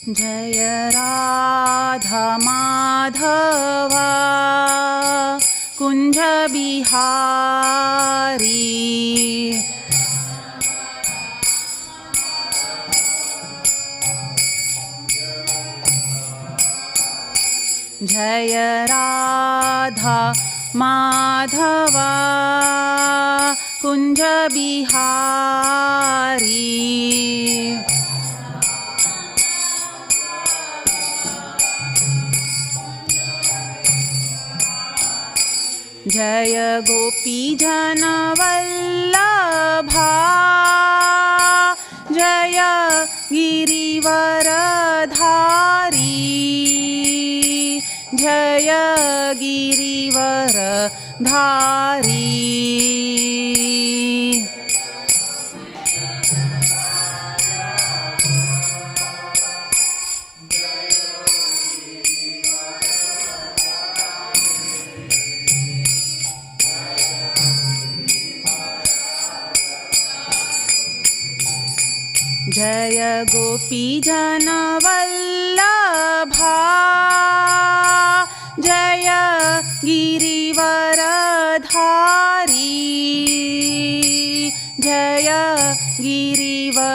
जय राधा माधवा कुंज बिहारी जय राधा माधवा कुंज बिहारी जय गोपी जन वल्लभा जय गिरिवरधारी जय गिरिवरधारी जय गोपी जन वल्लभा जय गिरिवरधारी जय गिरिवरधारी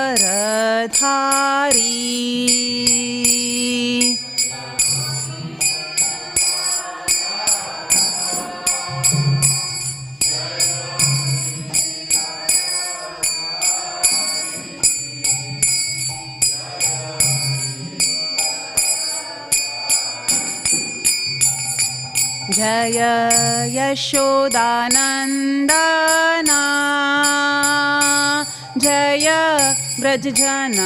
जय यशोदानन्दना जय व्रजजनरञ्जना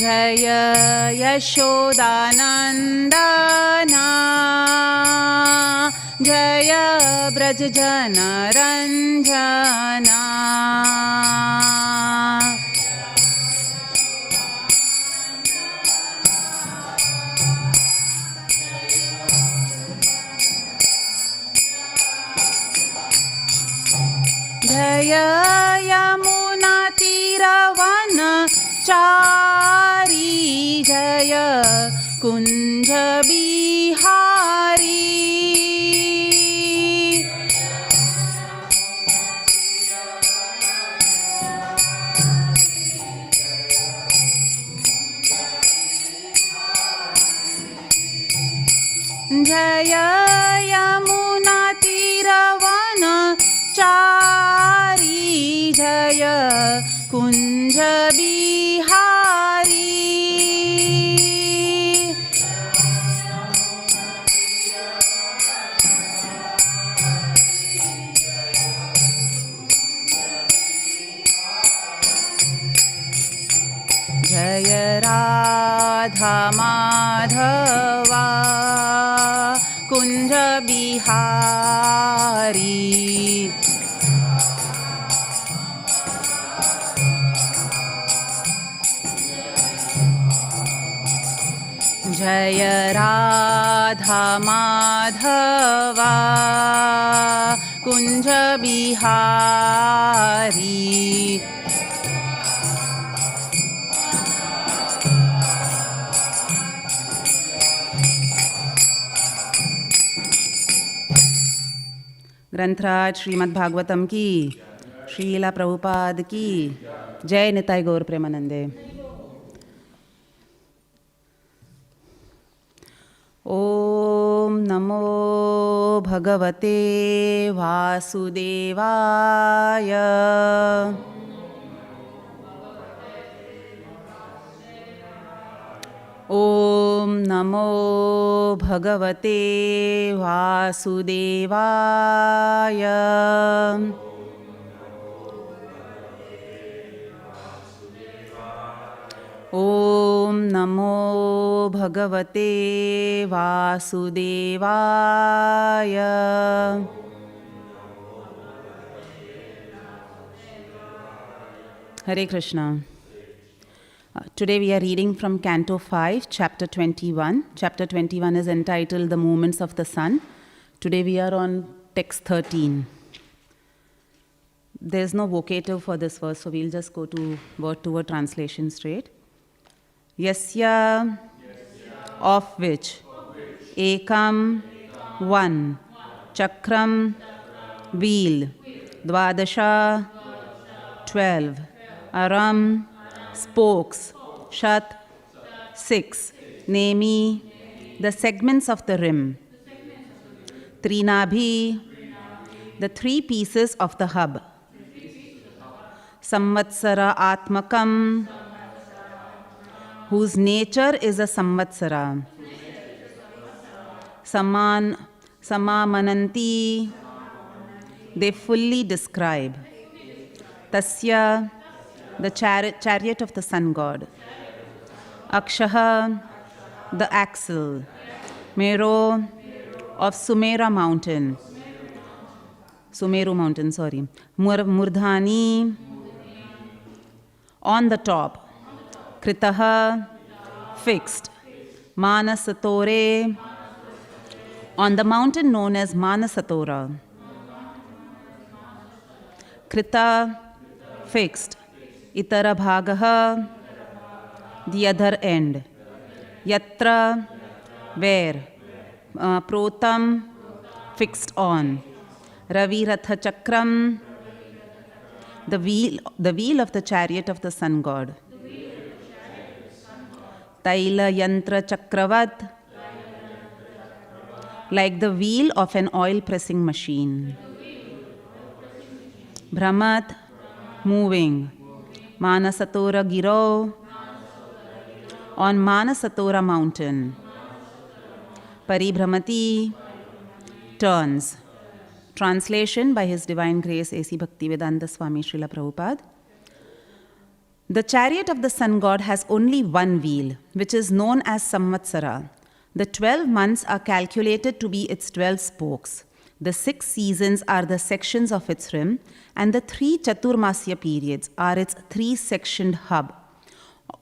जय यशोदानन्दना जय व्रजजनरञ्जना जय यमुना तीरवनचारी जय कुंज बिहारी जय यमुना तीरवनचारी जय कुंज बिहारी जय राधा माधवा कुंज बिहारी जय राधा माधवा कुंज बिहारी ग्रंथराज श्रीमद् भागवतम की, श्रीला प्रभुपाद की जय। निताई गौर प्रेमानंदे। ओम नमो भगवते वासुदेवाय। ओम नमो भगवते वासुदेवाय। ओम नमो भगवते वासुदेवाय। हरे Krishna. Today we are reading from Canto 5, Chapter 21. Chapter 21 is entitled The Movements of the Sun. Today we are on text 13. There is no vocative for this verse, so we'll just go to word translation straight. Yasya, of which, ekam, one, chakram, wheel, dvadasha, 12, aram, spokes, shat, 6, nemi, the segments of the rim, trinabhi, the 3 pieces of the hub, samvatsara atmakam, whose nature is a samvatsara, samamananti, they fully describe, tasya, the chariot of the sun god, akshaha, the axle, mero, of Sumeru mountain, murdhani, on the top, kritaha, fixed, manasatore, on the mountain known as Manasatora, krita, fixed, itara bhagaha, the other end, yatra, where, protam, fixed on, raviratha chakram, the wheel of the chariot of the sun god, taila yantra chakravat, like the wheel of an oil pressing machine, brahmat, moving, Manasatora Giro, on Manasatora mountain, Paribhramati, turns. Translation by His Divine Grace A.C. Bhaktivedanta Swami Srila Prabhupada. The chariot of the sun god has only one wheel, which is known as Samvatsara. The 12 months are calculated to be its 12 spokes. The 6 seasons are the sections of its rim, and the 3 Chaturmasya periods are its 3-sectioned hub.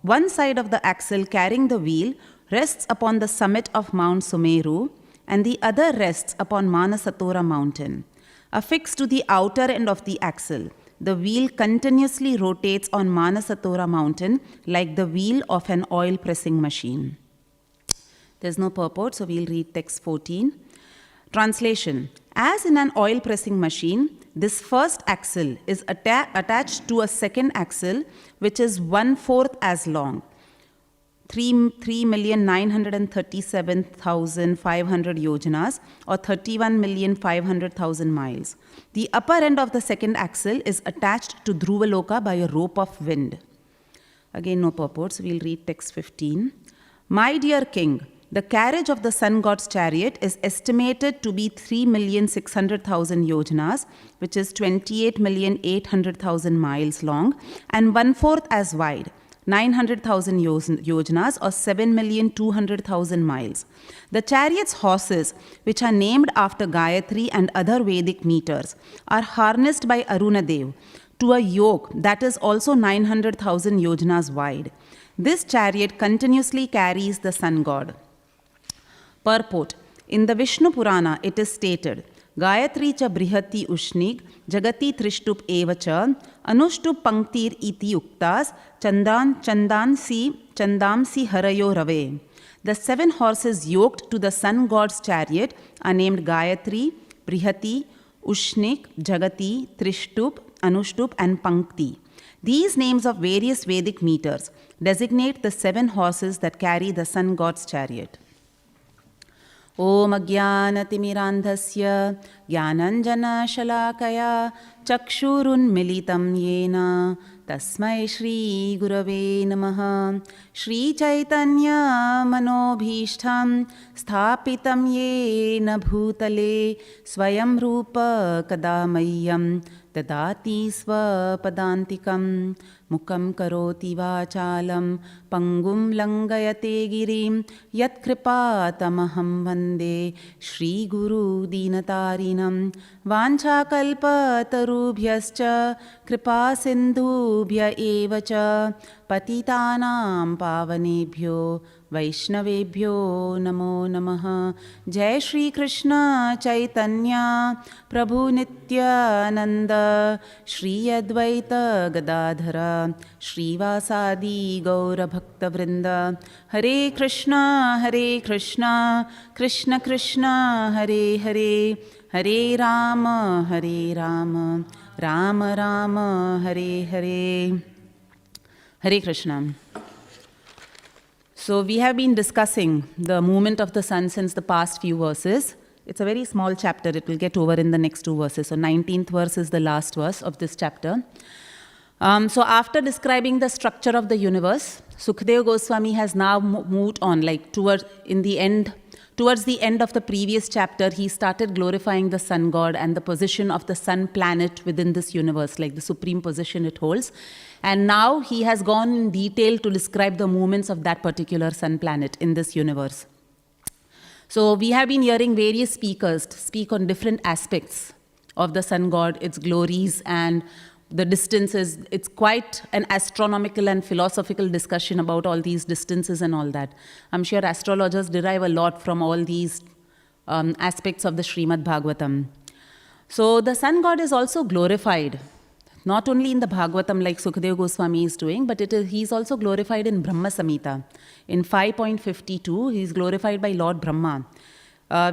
One side of the axle carrying the wheel rests upon the summit of Mount Sumeru, and the other rests upon Manasatora mountain. Affixed to the outer end of the axle, the wheel continuously rotates on Manasatora mountain like the wheel of an oil pressing machine. There's no purport, so we'll read text 14. Translation. As in an oil pressing machine, this first axle is attached to a second axle which is 1/4 as long, 3,937,500 yojanas or 31,500,000 miles. The upper end of the second axle is attached to Dhruvaloka by a rope of wind. Again, no purport, so we'll read text 15. My dear king, the carriage of the sun god's chariot is estimated to be 3,600,000 yojanas, which is 28,800,000 miles long, and 1/4 as wide, 900,000 yojanas or 7,200,000 miles. The chariot's horses, which are named after Gayatri and other Vedic meters, are harnessed by Arunadeva to a yoke that is also 900,000 yojanas wide. This chariot continuously carries the sun god. Purport. In the Vishnu Purana, it is stated, Gayatri cha brihati ushnig, jagati trishtup evacha, anushtup panktir iti uktas, chandamsi harayo rave. The 7 horses yoked to the sun god's chariot are named Gayatri, Brihati, Ushnik, Jagati, Trishtup, Anushtup, and Pankti. These names of various Vedic meters designate the 7 horses that carry the sun god's chariot. Om Ajnanatimirandhasya Jnananjana Shalakaya Chakshurun Militam Yena Tasmai Shri Gurave Namaha Shri Chaitanya Manobhishtham Sthapitam Yena Bhutale Swayam Rupa Kadamayyam Dadati swapadantikam mukam karoti vachalam pangum langayate girim yat kripatamaham vande Shri Guru Dinatarinam vancha kalpatarubhyascha kripa sindhubhya evacha patitanam pavanebhyo Vaishnavebhyo Namo Namaha. Jai Shri Krishna Chaitanya Prabhu Nityananda Shri Advaita Gadadhara Shri Vasadi Gaura Bhakta Vrinda. Hare Krishna Krishna Krishna Hare Hare Hare Rama Rama Rama Hare Hare. Hare Krishna. So we have been discussing the movement of the sun since the past few verses. It's a very small chapter. It will get over in the next two verses. So 19th verse is the last verse of this chapter. So after describing the structure of the universe, Sukadeva Goswami has now moved on, like towards the end of the previous chapter, he started glorifying the sun god and the position of the sun planet within this universe, like the supreme position it holds. And now he has gone in detail to describe the movements of that particular sun planet in this universe. So we have been hearing various speakers speak on different aspects of the sun god, its glories and the distances. It's quite an astronomical and philosophical discussion about all these distances and all that. I'm sure astrologers derive a lot from all these aspects of the Śrīmad Bhāgavatam. So the sun god is also glorified, not only in the Bhagavatam like Sukadeva Goswami is doing, but he's also glorified in Brahma Samhita. In 5.52, he's glorified by Lord Brahma.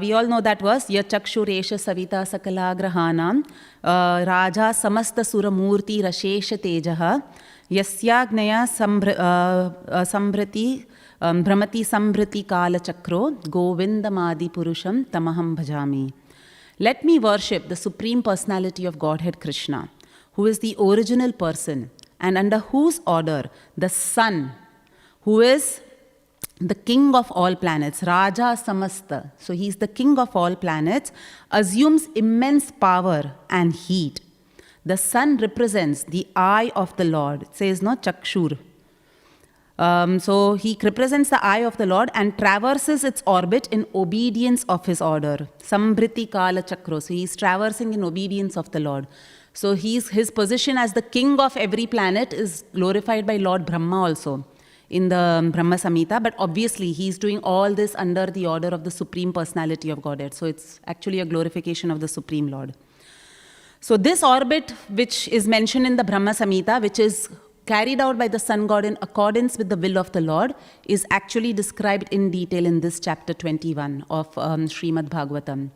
We all know that verse, Yachakshuresha Savita Sakalagrahanam Raja Samasta Suramurti Rashesha Tejaha Yasyagnaya Sambrati Brahmati Sambrati Kala Chakro Govindamadi Purusham Tamaham Bhajami. Let me worship the Supreme Personality of Godhead Krishna, who is the original person and under whose order the sun, who is the king of all planets, Raja Samasta, so he's the king of all planets, assumes immense power and heat. The sun represents the eye of the Lord. It says, no, Chakshur. So he represents the eye of the Lord and traverses its orbit in obedience of his order. Sambriti Kala Chakro. So he's traversing in obedience of the Lord. So his position as the king of every planet is glorified by Lord Brahma also in the Brahma Samhita, but obviously he's doing all this under the order of the Supreme Personality of Godhead. So it's actually a glorification of the Supreme Lord. So this orbit, which is mentioned in the Brahma Samhita, which is carried out by the sun god in accordance with the will of the Lord, is actually described in detail in this chapter 21 of Śrīmad Bhāgavatam.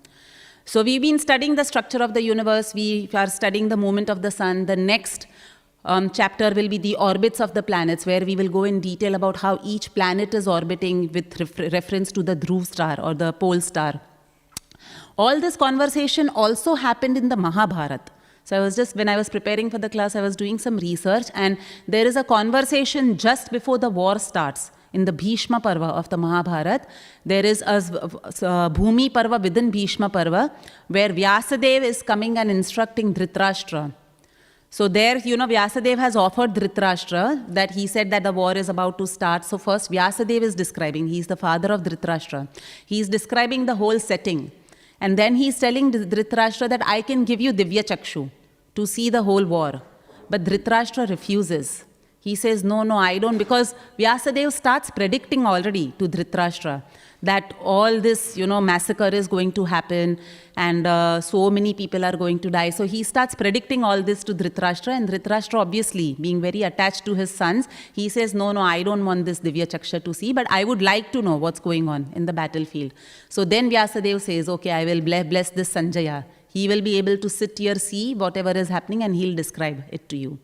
So we've been studying the structure of the universe. We are studying the movement of the sun. The next chapter will be the orbits of the planets, where we will go in detail about how each planet is orbiting with reference to the Dhruv star or the pole star. All this conversation also happened in the Mahabharata. So when I was preparing for the class, I was doing some research, and there is a conversation just before the war starts. In the Bhishma Parva of the Mahabharata, there is a Bhumi Parva within Bhishma Parva, where Vyasadeva is coming and instructing Dhritarashtra. So there, Vyasadeva has offered Dhritarashtra that he said that the war is about to start. So first Vyasadeva is describing, he's the father of Dhritarashtra. He's describing the whole setting. And then he's telling Dhritarashtra that I can give you Divya Chakshu to see the whole war. But Dhritarashtra refuses. He says, no, I don't, because Vyasadeva starts predicting already to Dhritarashtra that all this, massacre is going to happen and so many people are going to die. So he starts predicting all this to Dhritarashtra, and Dhritarashtra, obviously being very attached to his sons, he says, no, I don't want this Divya Chaksha to see, but I would like to know what's going on in the battlefield. So then Vyasadeva says, okay, I will bless this Sanjaya. He will be able to sit here, see whatever is happening, and he'll describe it to you.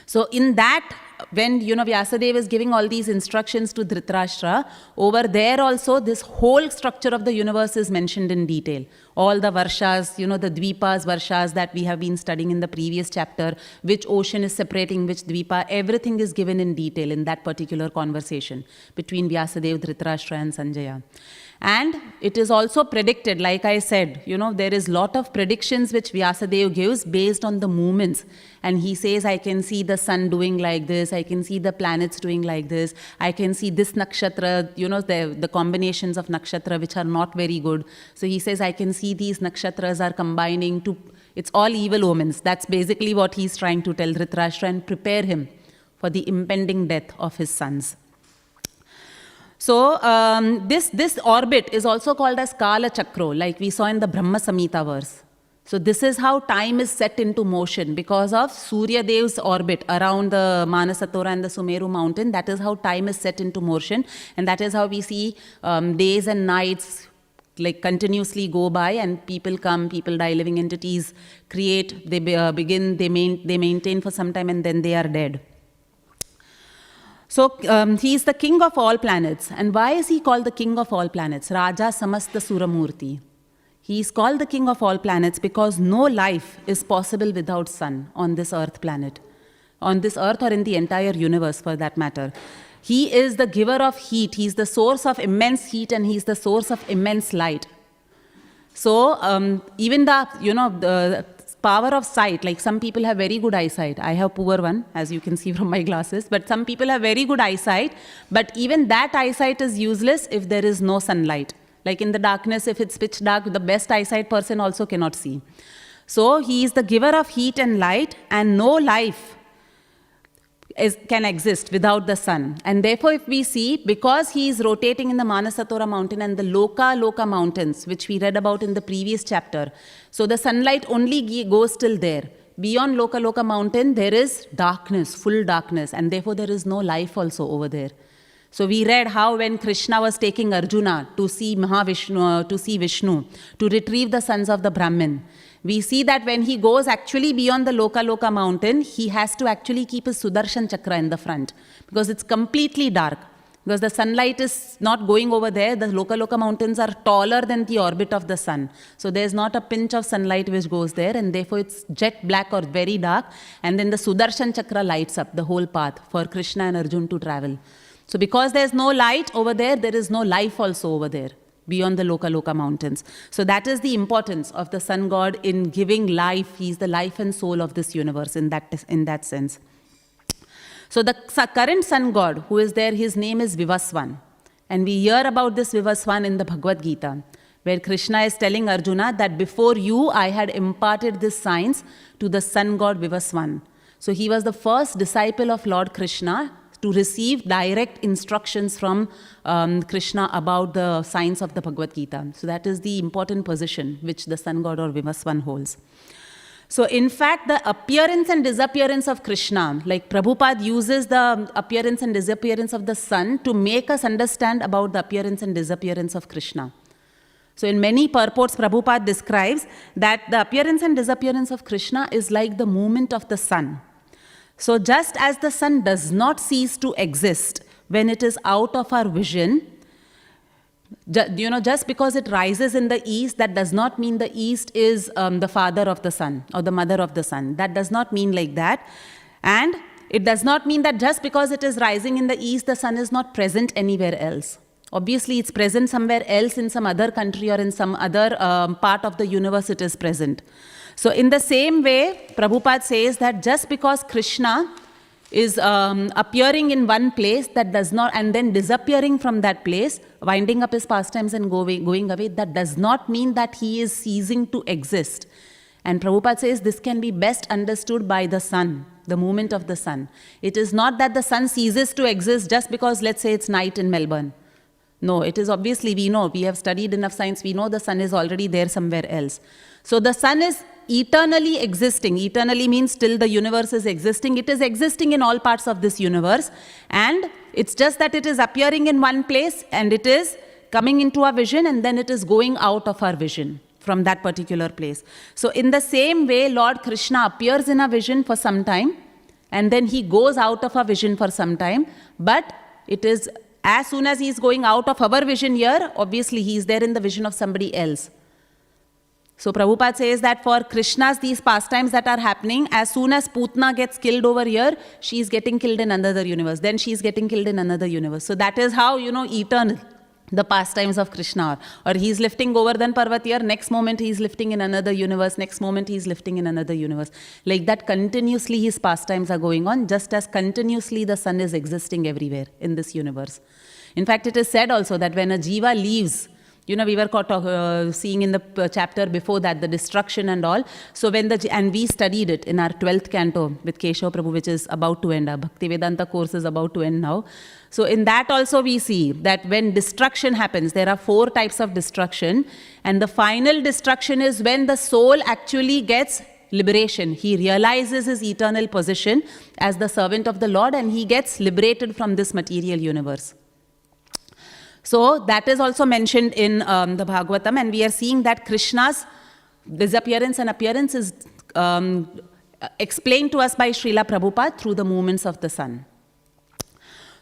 So in that, when Vyasadeva is giving all these instructions to Dhritarashtra, over there also this whole structure of the universe is mentioned in detail. All the varshas, the dvipas, varshas that we have been studying in the previous chapter, which ocean is separating which dvipa, everything is given in detail in that particular conversation between Vyasadeva, Dhritarashtra and Sanjaya. And it is also predicted, like I said, there is lot of predictions which Vyasadeva gives based on the movements. And he says, I can see the sun doing like this, I can see the planets doing like this, I can see this nakshatra, the combinations of nakshatra which are not very good. So he says, I can see these nakshatras are combining to, it's all evil omens. That's basically what he's trying to tell Dhritarashtra and prepare him for the impending death of his sons. So this orbit is also called as Kala Chakro, like we saw in the Brahma Samhita verse. So this is how time is set into motion because of Surya Dev's orbit around the Manasatora and the Sumeru mountain. That is how time is set into motion, and that is how we see days and nights like continuously go by, and people come, people die, living entities create, they begin, they maintain for some time, and then they are dead. So he is the king of all planets. And why is he called the king of all planets? Raja Samasta Suramurti. He is called the king of all planets because no life is possible without sun on this earth planet. On this earth or in the entire universe for that matter. He is the giver of heat. He is the source of immense heat and he is the source of immense light. So even the power of sight, like some people have very good eyesight. I have poor one, as you can see from my glasses, but some people have very good eyesight, but even that eyesight is useless if there is no sunlight. Like in the darkness, if it's pitch dark, the best eyesight person also cannot see. So he is the giver of heat and light, and no life can exist without the sun. And therefore, if we see, because he is rotating in the Manasatora mountain and the Loka mountains, which we read about in the previous chapter, so the sunlight only goes till there. Beyond Loka mountain, there is darkness, full darkness, and therefore there is no life also over there. So we read how when Krishna was taking Arjuna to see Vishnu, to retrieve the sons of the Brahmin, we see that when he goes actually beyond the Loka mountain, he has to actually keep his Sudarshan Chakra in the front because it's completely dark. Because the sunlight is not going over there. The Loka mountains are taller than the orbit of the sun. So there's not a pinch of sunlight which goes there, and therefore it's jet black or very dark. And then the Sudarshan Chakra lights up the whole path for Krishna and Arjuna to travel. So because there's no light over there, there is no life also over there, beyond the Loka mountains. So that is the importance of the sun god in giving life. He's the life and soul of this universe in that sense. So the current sun god who is there, his name is Vivaswan. And we hear about this Vivaswan in the Bhagavad Gita, where Krishna is telling Arjuna that before you, I had imparted this science to the sun god Vivaswan. So he was the first disciple of Lord Krishna to receive direct instructions from Krishna about the science of the Bhagavad Gita. So that is the important position which the sun god or Vivaswan holds. So in fact, the appearance and disappearance of Krishna, like Prabhupada uses the appearance and disappearance of the sun to make us understand about the appearance and disappearance of Krishna. So in many purports, Prabhupada describes that the appearance and disappearance of Krishna is like the movement of the sun. So just as the sun does not cease to exist when it is out of our vision, just because it rises in the east, that does not mean the east is the father of the sun or the mother of the sun. That does not mean like that. And it does not mean that just because it is rising in the east, the sun is not present anywhere else. Obviously, it's present somewhere else in some other country or in some other part of the universe it is present. So in the same way, Prabhupada says that just because Krishna is appearing in one place, that does not, and then disappearing from that place, winding up his pastimes and going away, that does not mean that he is ceasing to exist. And Prabhupada says this can be best understood by the sun, the movement of the sun. It is not that the sun ceases to exist just because, let's say, it's night in Melbourne. No, it is obviously, we know, we have studied enough science, we know the sun is already there somewhere else. So the sun is eternally existing. Eternally means till the universe is existing. It is existing in all parts of this universe. And it's just that it is appearing in one place and it is coming into our vision and then it is going out of our vision from that particular place. So in the same way, Lord Krishna appears in our vision for some time and then he goes out of our vision for some time. But it is as soon as he is going out of our vision here, obviously he is there in the vision of somebody else. So Prabhupada says that for Krishna's these pastimes that are happening, as soon as Putna gets killed over here, she is getting killed in another universe. Then she is getting killed in another universe. So that is how, eternal the pastimes of Krishna, or he's lifting Govardhan Parvat here, next moment he's lifting in another universe, next moment he's lifting in another universe. Like that, continuously his pastimes are going on, just as continuously the sun is existing everywhere in this universe. In fact, it is said also that when a jiva leaves, we were seeing in the chapter before that, the destruction and all. So and we studied it in our 12th canto with Keshav Prabhu, which is about to end. Our Bhaktivedanta course is about to end now. So in that also we see that when destruction happens, there are 4 types of destruction. And the final destruction is when the soul actually gets liberation. He realizes his eternal position as the servant of the Lord, and he gets liberated from this material universe. So that is also mentioned in the Bhagavatam, and we are seeing that Krishna's disappearance and appearance is explained to us by Srila Prabhupada through the movements of the sun.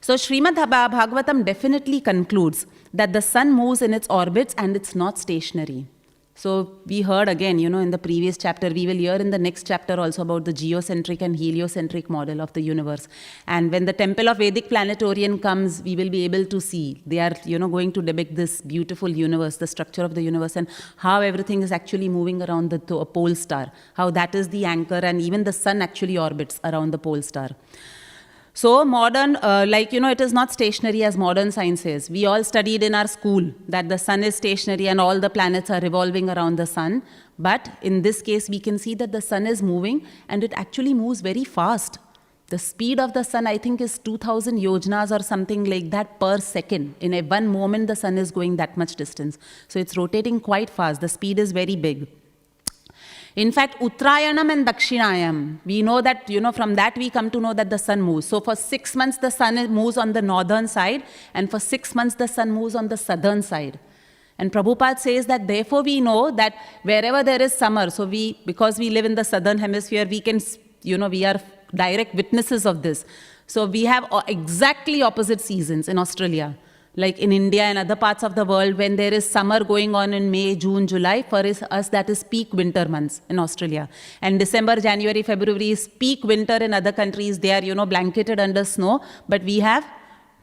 So Śrīmad Bhāgavatam definitely concludes that the sun moves in its orbits and it's not stationary. So we heard again, in the previous chapter, we will hear in the next chapter also about the geocentric and heliocentric model of the universe. And when the temple of Vedic planetarian comes, we will be able to see. They are, going to depict this beautiful universe, the structure of the universe, and how everything is actually moving around the pole star, how that is the anchor, and even the sun actually orbits around the pole star. So modern, it is not stationary as modern science says. We all studied in our school that the sun is stationary and all the planets are revolving around the sun. But in this case, we can see that the sun is moving, and it actually moves very fast. The speed of the sun, I think, is 2000 yojanas or something like that per second. In one moment, the sun is going that much distance. So it's rotating quite fast. The speed is very big. In fact, Uttarayanam and Dakshinayam, we know that, from that we come to know that the sun moves. So for 6 months, the sun moves on the northern side, and for 6 months, the sun moves on the southern side. And Prabhupada says that therefore we know that wherever there is summer, so because we live in the southern hemisphere, we can, we are direct witnesses of this. So we have exactly opposite seasons in Australia. Like in India and other parts of the world, when there is summer going on in May, June, July, for us that is peak winter months in Australia. And December, January, February is peak winter in other countries. They are, blanketed under snow, but we have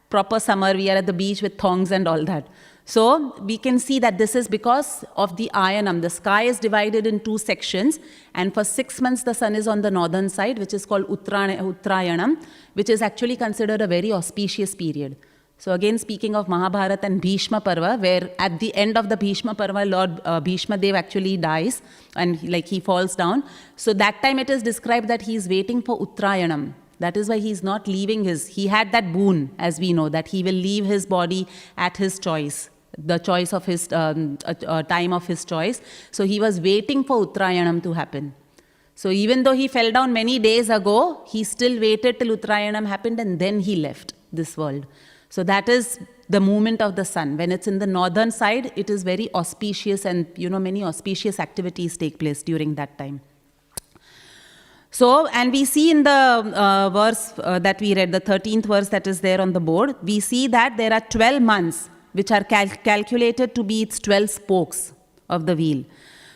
proper summer. We are at the beach with thongs and all that. So we can see that this is because of the ayanam. The sky is divided in 2 sections, and for 6 months the sun is on the northern side, which is called Uttarayanam, which is actually considered a very auspicious period. So again, speaking of Mahabharata and Bhishma Parva, where at the end of the Bhishma Parva, Lord Bhishma Dev actually dies and he falls down. So that time it is described that he is waiting for Uttarayanam. That is why he is not leaving he had that boon, as we know, that he will leave his body at his choice, the choice of his, time of his choice. So he was waiting for Uttarayanam to happen. So even though he fell down many days ago, he still waited till Uttarayanam happened, and then he left this world. So that is the movement of the sun. When it's in the northern side, it is very auspicious, and many auspicious activities take place during that time. So, and we see in the verse that we read, the 13th verse that is there on the board, we see that there are 12 months which are calculated to be its 12 spokes of the wheel.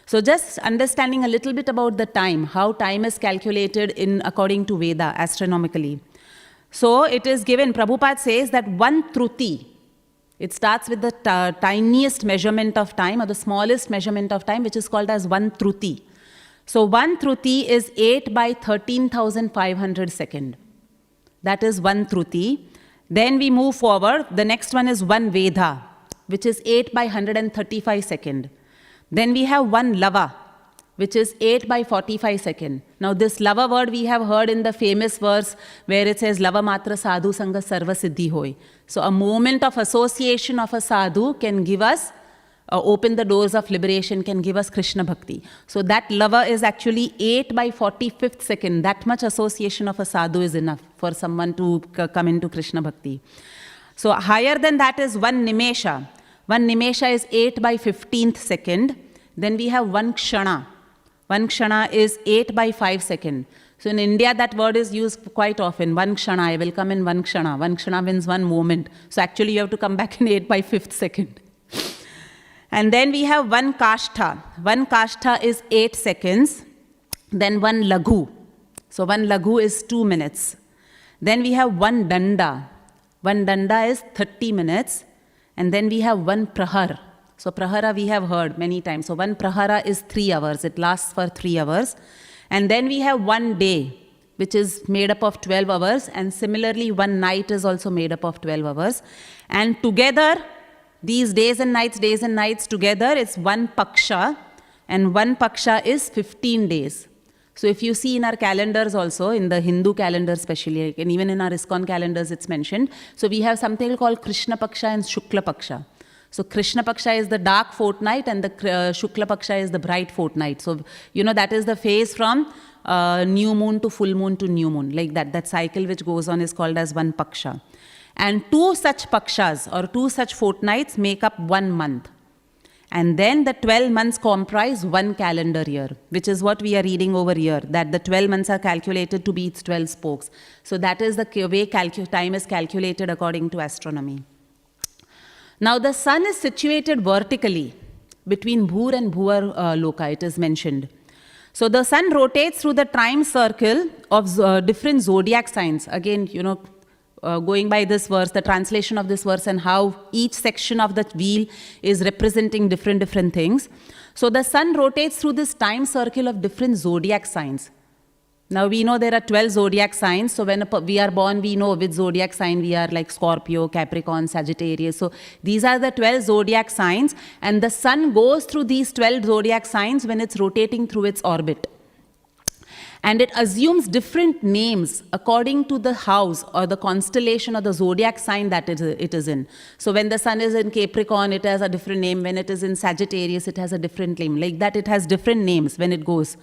So just understanding a little bit about the time, how time is calculated according to Veda, astronomically. So it is given, Prabhupada says that 1 Truti, it starts with the tiniest measurement of time, or the smallest measurement of time, which is called as 1 Truti. So 1 Truti is 8 by 13,500 second. That is 1 Truti. Then we move forward. The next one is 1 Veda, which is 8 by 135 second. Then we have 1 Lava, which is 8 by 45 second. Now this lava word we have heard in the famous verse where it says, Lava matra sadhu sangha sarva siddhi hoy. So a moment of association of a sadhu can give us, open the doors of liberation, can give us Krishna bhakti. So that lava is actually 8 by 45th second. That much association of a sadhu is enough for someone to come into Krishna bhakti. So higher than that is 1 Nimesha. 1 Nimesha is 8 by 15th second. Then we have 1 Kshana. 1 Kshana is 8 by 5 second. So in India, that word is used quite often. 1 Kshana, I will come in 1 Kshana. 1 Kshana means 1 moment. So actually you have to come back in 8 by 5th second. And then we have 1 Kashtha. 1 Kashtha is 8 seconds. Then 1 Laghu. So 1 Laghu is 2 minutes. Then we have 1 Danda. 1 Danda is 30 minutes. And then we have one prahar. So prahara we have heard many times. So one prahara is 3 hours. It lasts for 3 hours. And then we have one day, which is made up of 12 hours. And similarly, one night is also made up of 12 hours. And together, these days and nights together, it's one paksha. And one paksha is 15 days. So if you see in our calendars also, in the Hindu calendar especially, and even in our ISKCON calendars it's mentioned. So we have something called Krishna Paksha and Shukla Paksha. So Krishna Paksha is the dark fortnight and the Shukla Paksha is the bright fortnight. So, that is the phase from new moon to full moon to new moon. Like that. That cycle which goes on is called as one Paksha. And 2 such Pakshas or 2 such fortnights make up 1 month. And then the 12 months comprise 1 calendar year, which is what we are reading over here, that the 12 months are calculated to be its 12 spokes. So that is the way time is calculated according to astronomy. Now the sun is situated vertically between Bhur and Bhuvar Loka, it is mentioned. So the sun rotates through the time circle of different zodiac signs. Again, going by this verse, the translation of this verse and how each section of the wheel is representing different things. So the sun rotates through this time circle of different zodiac signs. Now we know there are 12 zodiac signs. So when we are born, we know which zodiac sign we are, like Scorpio, Capricorn, Sagittarius. So these are the 12 zodiac signs. And the sun goes through these 12 zodiac signs when it's rotating through its orbit. And it assumes different names according to the house or the constellation or the zodiac sign that it is in. So when the sun is in Capricorn, it has a different name. When it is in Sagittarius, it has a different name. Like that, it has different names when it goes.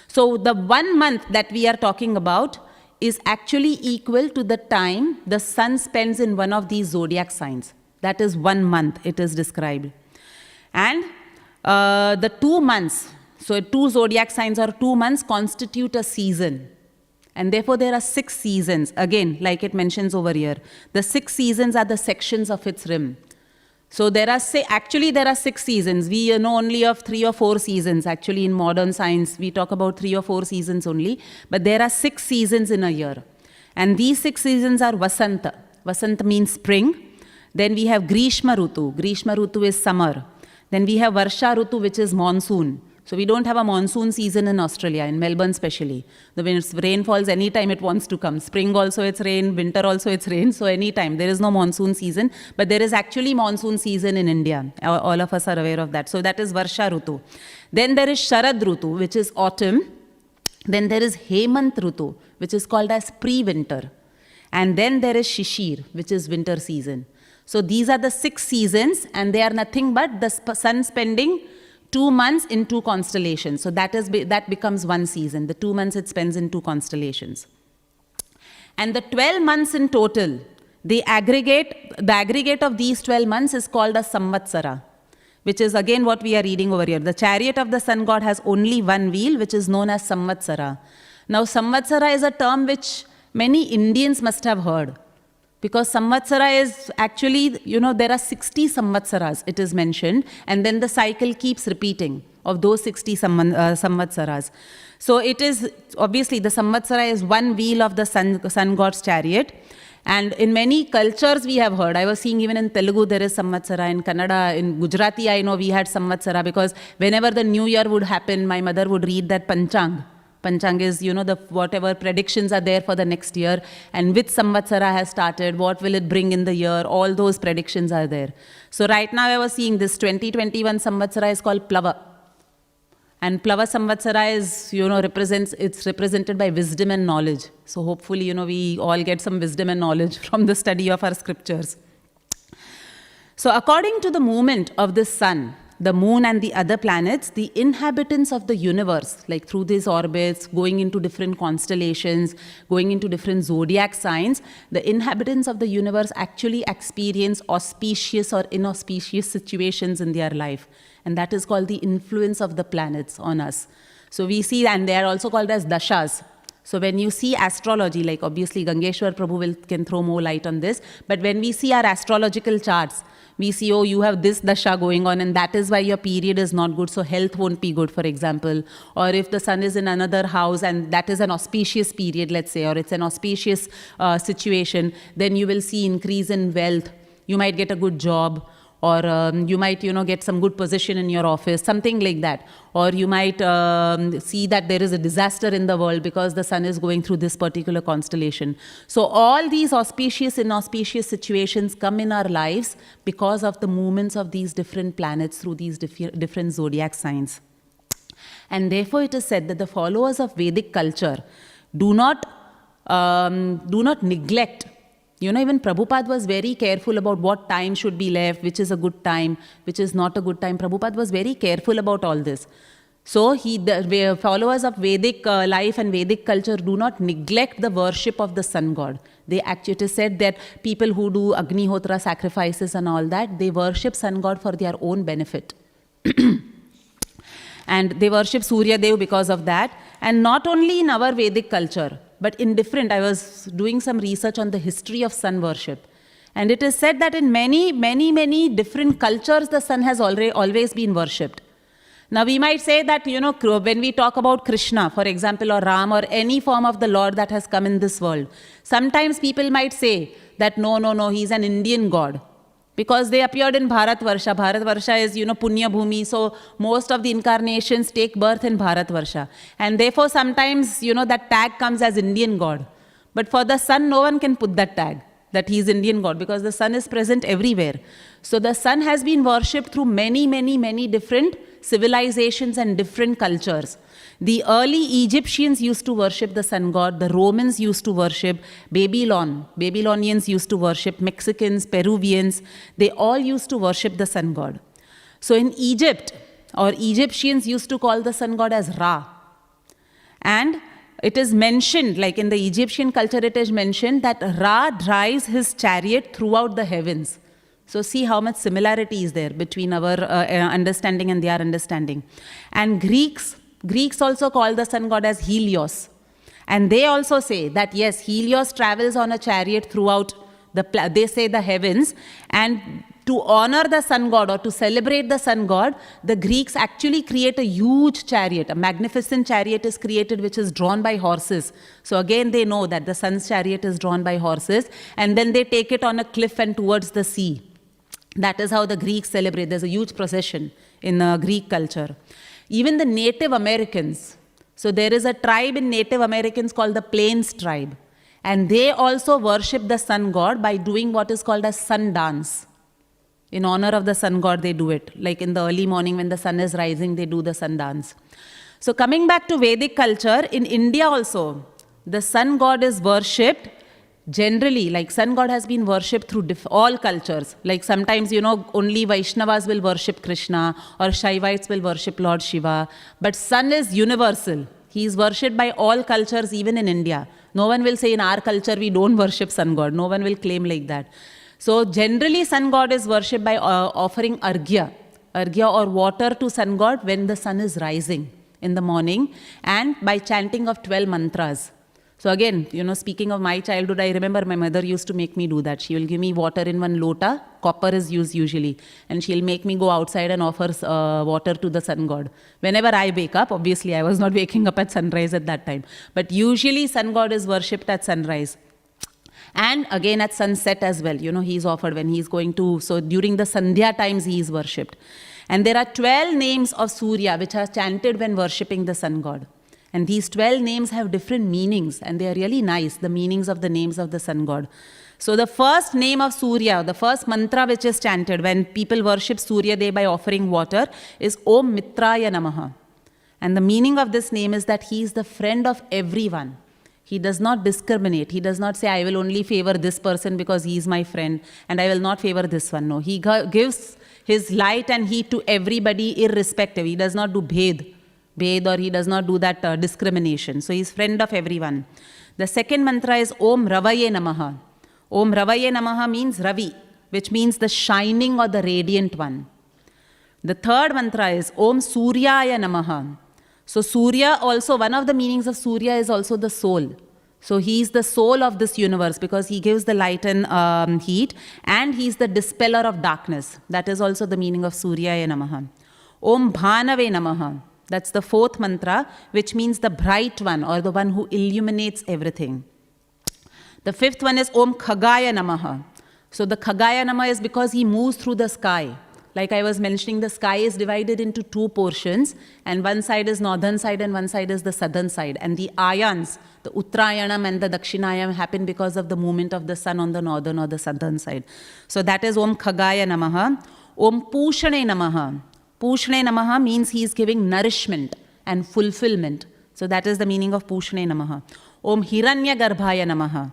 So the 1 month that we are talking about is actually equal to the time the sun spends in one of these zodiac signs. That is 1 month, it is described. And the 2 months, so 2 zodiac signs or 2 months constitute a season. And therefore there are 6 seasons. Again, like it mentions over here. The 6 seasons are the sections of its rim. So there are 6 seasons. We know only of 3 or 4 seasons. Actually in modern science, we talk about 3 or 4 seasons only. But there are 6 seasons in a year. And these 6 seasons are Vasanta. Vasanta means spring. Then we have Grishma Rutu. Grishma Rutu is summer. Then we have Varsha Rutu, which is monsoon. So we don't have a monsoon season in Australia, in Melbourne especially. When rain falls, anytime it wants to come. Spring also it's rain, winter also it's rain. So anytime, there is no monsoon season. But there is actually monsoon season in India. All of us are aware of that. So that is Varsha Rutu. Then there is Sharad Rutu, which is autumn. Then there is Hemant Rutu, which is called as pre-winter. And then there is Shishir, which is winter season. So these are the 6 seasons, and they are nothing but the sun spending 2 months in 2 constellations. So that becomes 1 season. The 2 months it spends in 2 constellations. And the 12 months in total, the aggregate of these 12 months is called a Samvatsara, which is again what we are reading over here. The chariot of the sun god has only 1 wheel, which is known as Samvatsara. Now Samvatsara is a term which many Indians must have heard. Because Samvatsara is actually, there are 60 Samvatsaras, it is mentioned, and then the cycle keeps repeating of those 60 Samvatsaras. So it is, obviously, the Samvatsara is 1 wheel of the sun god's chariot. And in many cultures we have heard, I was seeing even in Telugu there is Samvatsara, in Kannada, in Gujarati I know we had Samvatsara, because whenever the new year would happen, my mother would read that Panchang. Panchang is, whatever predictions are there for the next year, and which Samvatsara has started, what will it bring in the year, all those predictions are there. So right now I was seeing this 2021 Samvatsara is called Plava. And Plava Samvatsara is, it's represented by wisdom and knowledge. So hopefully, we all get some wisdom and knowledge from the study of our scriptures. So according to the movement of the sun, the moon and the other planets, the inhabitants of the universe, like through these orbits, going into different constellations, going into different zodiac signs, the inhabitants of the universe actually experience auspicious or inauspicious situations in their life. And that is called the influence of the planets on us. So we see, and they are also called as dashas. So when you see astrology, like obviously Gangeshwar Prabhu can throw more light on this, but when we see our astrological charts, we see, oh, you have this dasha going on, and that is why your period is not good, so health won't be good, for example. Or if the sun is in another house and that is an auspicious period, let's say, or it's an auspicious situation, then you will see increase in wealth. You might get a good job. Or you might, get some good position in your office, something like that. Or you might see that there is a disaster in the world because the sun is going through this particular constellation. So all these auspicious, inauspicious situations come in our lives because of the movements of these different planets through these different zodiac signs. And therefore it is said that the followers of Vedic culture do not neglect. Even Prabhupada was very careful about what time should be left, which is a good time, which is not a good time. Prabhupada was very careful about all this. So the followers of Vedic life and Vedic culture do not neglect the worship of the sun god. It is said that people who do Agnihotra sacrifices and all that, they worship sun god for their own benefit. And they worship Surya Dev because of that. And not only in our Vedic culture, but in different, I was doing some research on the history of sun worship. And it is said that in many, many, many different cultures, the sun has always been worshipped. Now we might say that, when we talk about Krishna, for example, or Ram, or any form of the Lord that has come in this world, sometimes people might say that no, he's an Indian god. Because they appeared in Bharatvarsha. Bharatvarsha is, Punya Bhumi. So most of the incarnations take birth in Bharatvarsha. And therefore sometimes, that tag comes as Indian god. But for the sun, no one can put that tag, that he is Indian god, because the sun is present everywhere. So the sun has been worshipped through many, many, many different civilizations and different cultures. The early Egyptians used to worship the sun god. The Romans used to worship. Babylonians used to worship. Mexicans, Peruvians, they all used to worship the sun god. So in Egypt, or Egyptians used to call the sun god as Ra. And it is mentioned, like in the Egyptian culture, it is mentioned that Ra drives his chariot throughout the heavens. So see how much similarity is there between our understanding and their understanding. And Greeks also call the sun god as Helios. And they also say that yes, Helios travels on a chariot throughout the heavens. And to honor the sun god or to celebrate the sun god, the Greeks actually create a huge chariot. A magnificent chariot is created which is drawn by horses. So again they know that the sun's chariot is drawn by horses. And then they take it on a cliff and towards the sea. That is how the Greeks celebrate. There's a huge procession in Greek culture. Even the Native Americans. So there is a tribe in Native Americans called the Plains tribe. And they also worship the sun god by doing what is called a sun dance. In honor of the sun god, they do it. Like in the early morning when the sun is rising, they do the sun dance. So coming back to Vedic culture, in India also, the sun god is worshipped. Generally, like sun god has been worshipped through all cultures. Like sometimes, only Vaishnavas will worship Krishna, or Shaivites will worship Lord Shiva. But sun is universal. He is worshipped by all cultures, even in India. No one will say in our culture we don't worship sun god. No one will claim like that. So generally, sun god is worshipped by offering arghya or water to sun god when the sun is rising in the morning, and by chanting of 12 mantras. So again, speaking of my childhood, I remember my mother used to make me do that. She will give me water in one lota, copper is used usually, and she'll make me go outside and offer water to the sun god. Whenever I wake up, obviously I was not waking up at sunrise at that time, but usually sun god is worshipped at sunrise. And again at sunset as well, he is offered when he is going to, so during the Sandhya times he is worshipped. And there are 12 names of Surya which are chanted when worshipping the sun god. And these 12 names have different meanings, and they are really nice, the meanings of the names of the sun god. So the first name of Surya, the first mantra which is chanted when people worship Surya Dev by offering water is Om Mitraya Namaha. And the meaning of this name is that he is the friend of everyone. He does not discriminate. He does not say, I will only favor this person because he is my friend, and I will not favor this one. No, he gives his light and heat to everybody irrespective. He does not do bhed, or he does not do that discrimination. So he is friend of everyone. The second mantra is Om Ravaye Namaha. Om Ravaye Namaha means Ravi, which means the shining or the radiant one. The third mantra is Om Suryaya Namaha. So Surya also, one of the meanings of Surya is also the soul. So he is the soul of this universe because he gives the light and heat, and he is the dispeller of darkness. That is also the meaning of Suryaya Namaha. Om Bhanave Namaha. That's the fourth mantra, which means the bright one or the one who illuminates everything. The fifth one is Om Khagaya Namaha. So the Khagayanama is because he moves through the sky. Like I was mentioning, the sky is divided into two portions, and one side is northern side and one side is the southern side. And the ayans, the Uttarayanam and the Dakshinayam, happen because of the movement of the sun on the northern or the southern side. So that is Om Khagaya Namaha. Om Pushane Namaha. Pushane Namaha means he is giving nourishment and fulfillment. So that is the meaning of Pushane Namaha. Om Hiranya Garbhaya Namaha.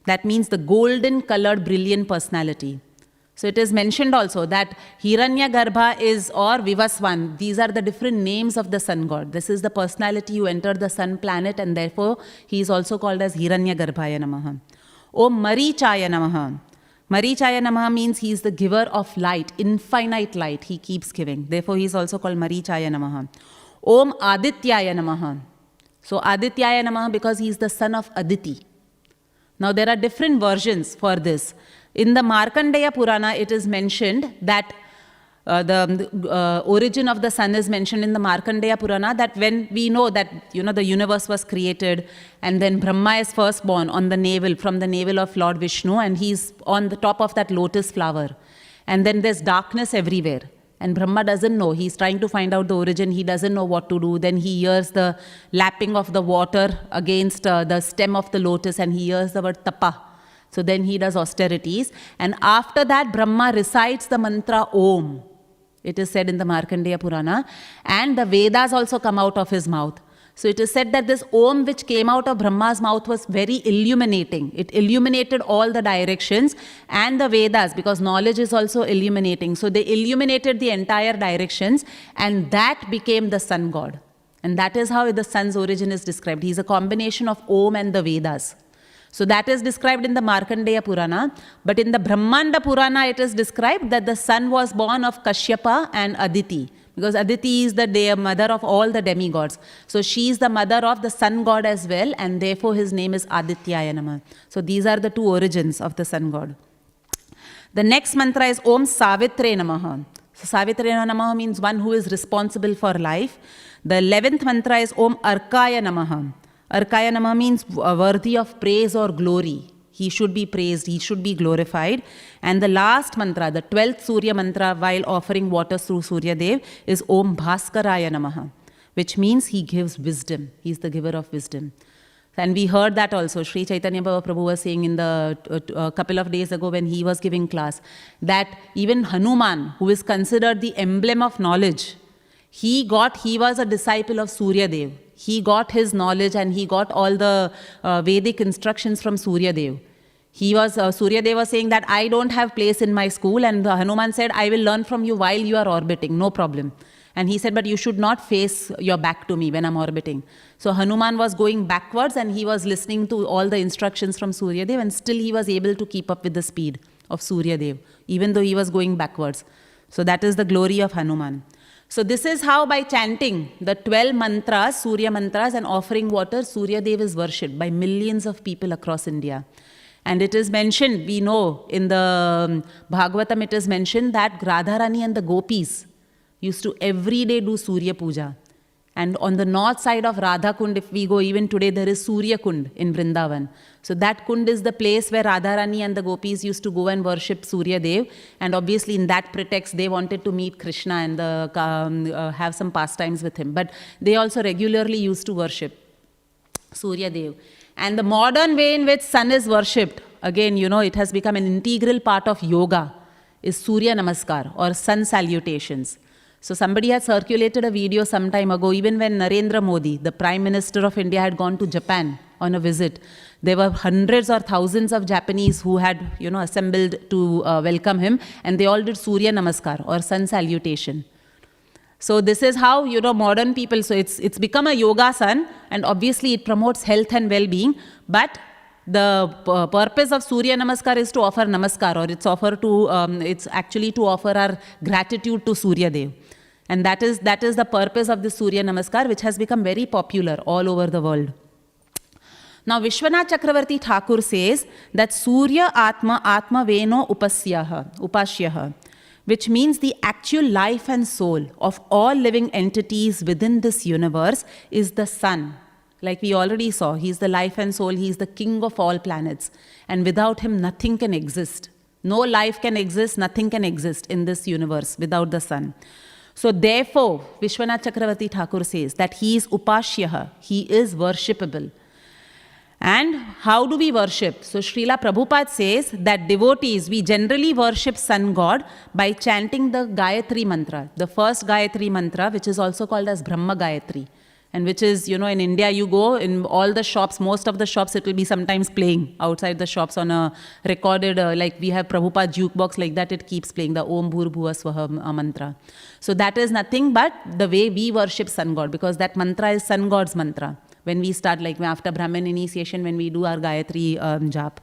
That means the golden colored brilliant personality. So it is mentioned also that Hiranya Garbha is or Vivaswan. These are the different names of the sun god. This is the personality who entered the sun planet, and therefore he is also called as Hiranya Garbhaya Namaha. Om Marichaya Namaha. Marichaya Namaha means he is the giver of light, infinite light he keeps giving. Therefore he is also called Marichaya Namaha. Om Adityaya Namaha. So Adityaya Namaha because he is the son of Aditi. Now there are different versions for this. In the Markandeya Purana, it is mentioned that the origin of the sun is mentioned in the Markandeya Purana, that when we know that, the universe was created, and then Brahma is first born on the navel, from the navel of Lord Vishnu, and he's on the top of that lotus flower. And then there's darkness everywhere. And Brahma doesn't know. He's trying to find out the origin. He doesn't know what to do. Then he hears the lapping of the water against the stem of the lotus, and he hears the word tapa. So then he does austerities. And after that, Brahma recites the mantra Om. It is said in the Markandeya Purana. And the Vedas also come out of his mouth. So it is said that this Om which came out of Brahma's mouth was very illuminating. It illuminated all the directions and the Vedas, because knowledge is also illuminating. So they illuminated the entire directions, and that became the sun god. And that is how the sun's origin is described. He is a combination of Om and the Vedas. So that is described in the Markandeya Purana. But in the Brahmanda Purana, it is described that the sun was born of Kashyapa and Aditi. Because Aditi is the mother of all the demigods. So she is the mother of the sun god as well, and therefore his name is Adityaya Namaha. So these are the two origins of the sun god. The next mantra is Om Savitre Namaha. So Savitre Namaha means one who is responsible for life. The 11th mantra is Om Arkaya Namaha. Arkaya Namaha means worthy of praise or glory. He should be praised, he should be glorified. And the last mantra, the 12th Surya mantra while offering waters through Surya Dev, is Om Bhaskarayanamaha, which means he gives wisdom. He is the giver of wisdom. And we heard that also. Sri Chaitanya Prabhu was saying in the a couple of days ago when he was giving class, that even Hanuman, who is considered the emblem of knowledge, he was a disciple of Surya Dev. He got his knowledge and he got all the Vedic instructions from Surya Dev. Surya Dev was saying that I don't have place in my school, and Hanuman said, I will learn from you while you are orbiting, no problem. And he said, but you should not face your back to me when I'm orbiting. So Hanuman was going backwards and he was listening to all the instructions from Surya Dev, and still he was able to keep up with the speed of Surya Dev, even though he was going backwards. So that is the glory of Hanuman. So this is how, by chanting the 12 mantras, Surya mantras, and offering water, Surya Dev is worshipped by millions of people across India. And it is mentioned, we know, in the Bhagavatam it is mentioned that Radharani and the gopis used to every day do Surya Puja. And on the north side of Radha Kund, if we go even today, there is Surya Kund in Vrindavan. So that Kund is the place where Radharani and the gopis used to go and worship Surya Dev. And obviously in that pretext, they wanted to meet Krishna and have some pastimes with him. But they also regularly used to worship Surya Dev. And the modern way in which sun is worshipped, again, it has become an integral part of yoga, is Surya Namaskar or sun salutations. So somebody had circulated a video some time ago, even when Narendra Modi, the Prime Minister of India, had gone to Japan on a visit. There were hundreds or thousands of Japanese who had, assembled to welcome him, and they all did Surya Namaskar or sun salutation. So this is how, modern people, so it's become a yoga sun, and obviously it promotes health and well-being, but the purpose of Surya Namaskar is to offer Namaskar, or it's actually to offer our gratitude to Surya Dev. And that is the purpose of the Surya Namaskar, which has become very popular all over the world. Now Vishwanath Chakravarti Thakur says that Surya Atma Atma Veno Upashyaha, which means the actual life and soul of all living entities within this universe is the sun. Like we already saw, he is the life and soul, he is the king of all planets. And without him, nothing can exist. No life can exist, nothing can exist in this universe without the sun. So therefore, Vishwanath Chakravarti Thakur says that he is upashyaha, he is worshipable. And how do we worship? So Srila Prabhupada says that devotees, we generally worship sun god by chanting the Gayatri mantra, the first Gayatri mantra, which is also called as Brahma Gayatri. And which is, in India you go, in all the shops, most of the shops, it will be sometimes playing outside the shops on a recorded, like we have Prabhupada jukebox, like that it keeps playing, the Om Bhur Bhuva Swaha mantra. So that is nothing but the way we worship sun god, because that mantra is sun god's mantra. When we start, like after Brahman initiation, when we do our Gayatri jap.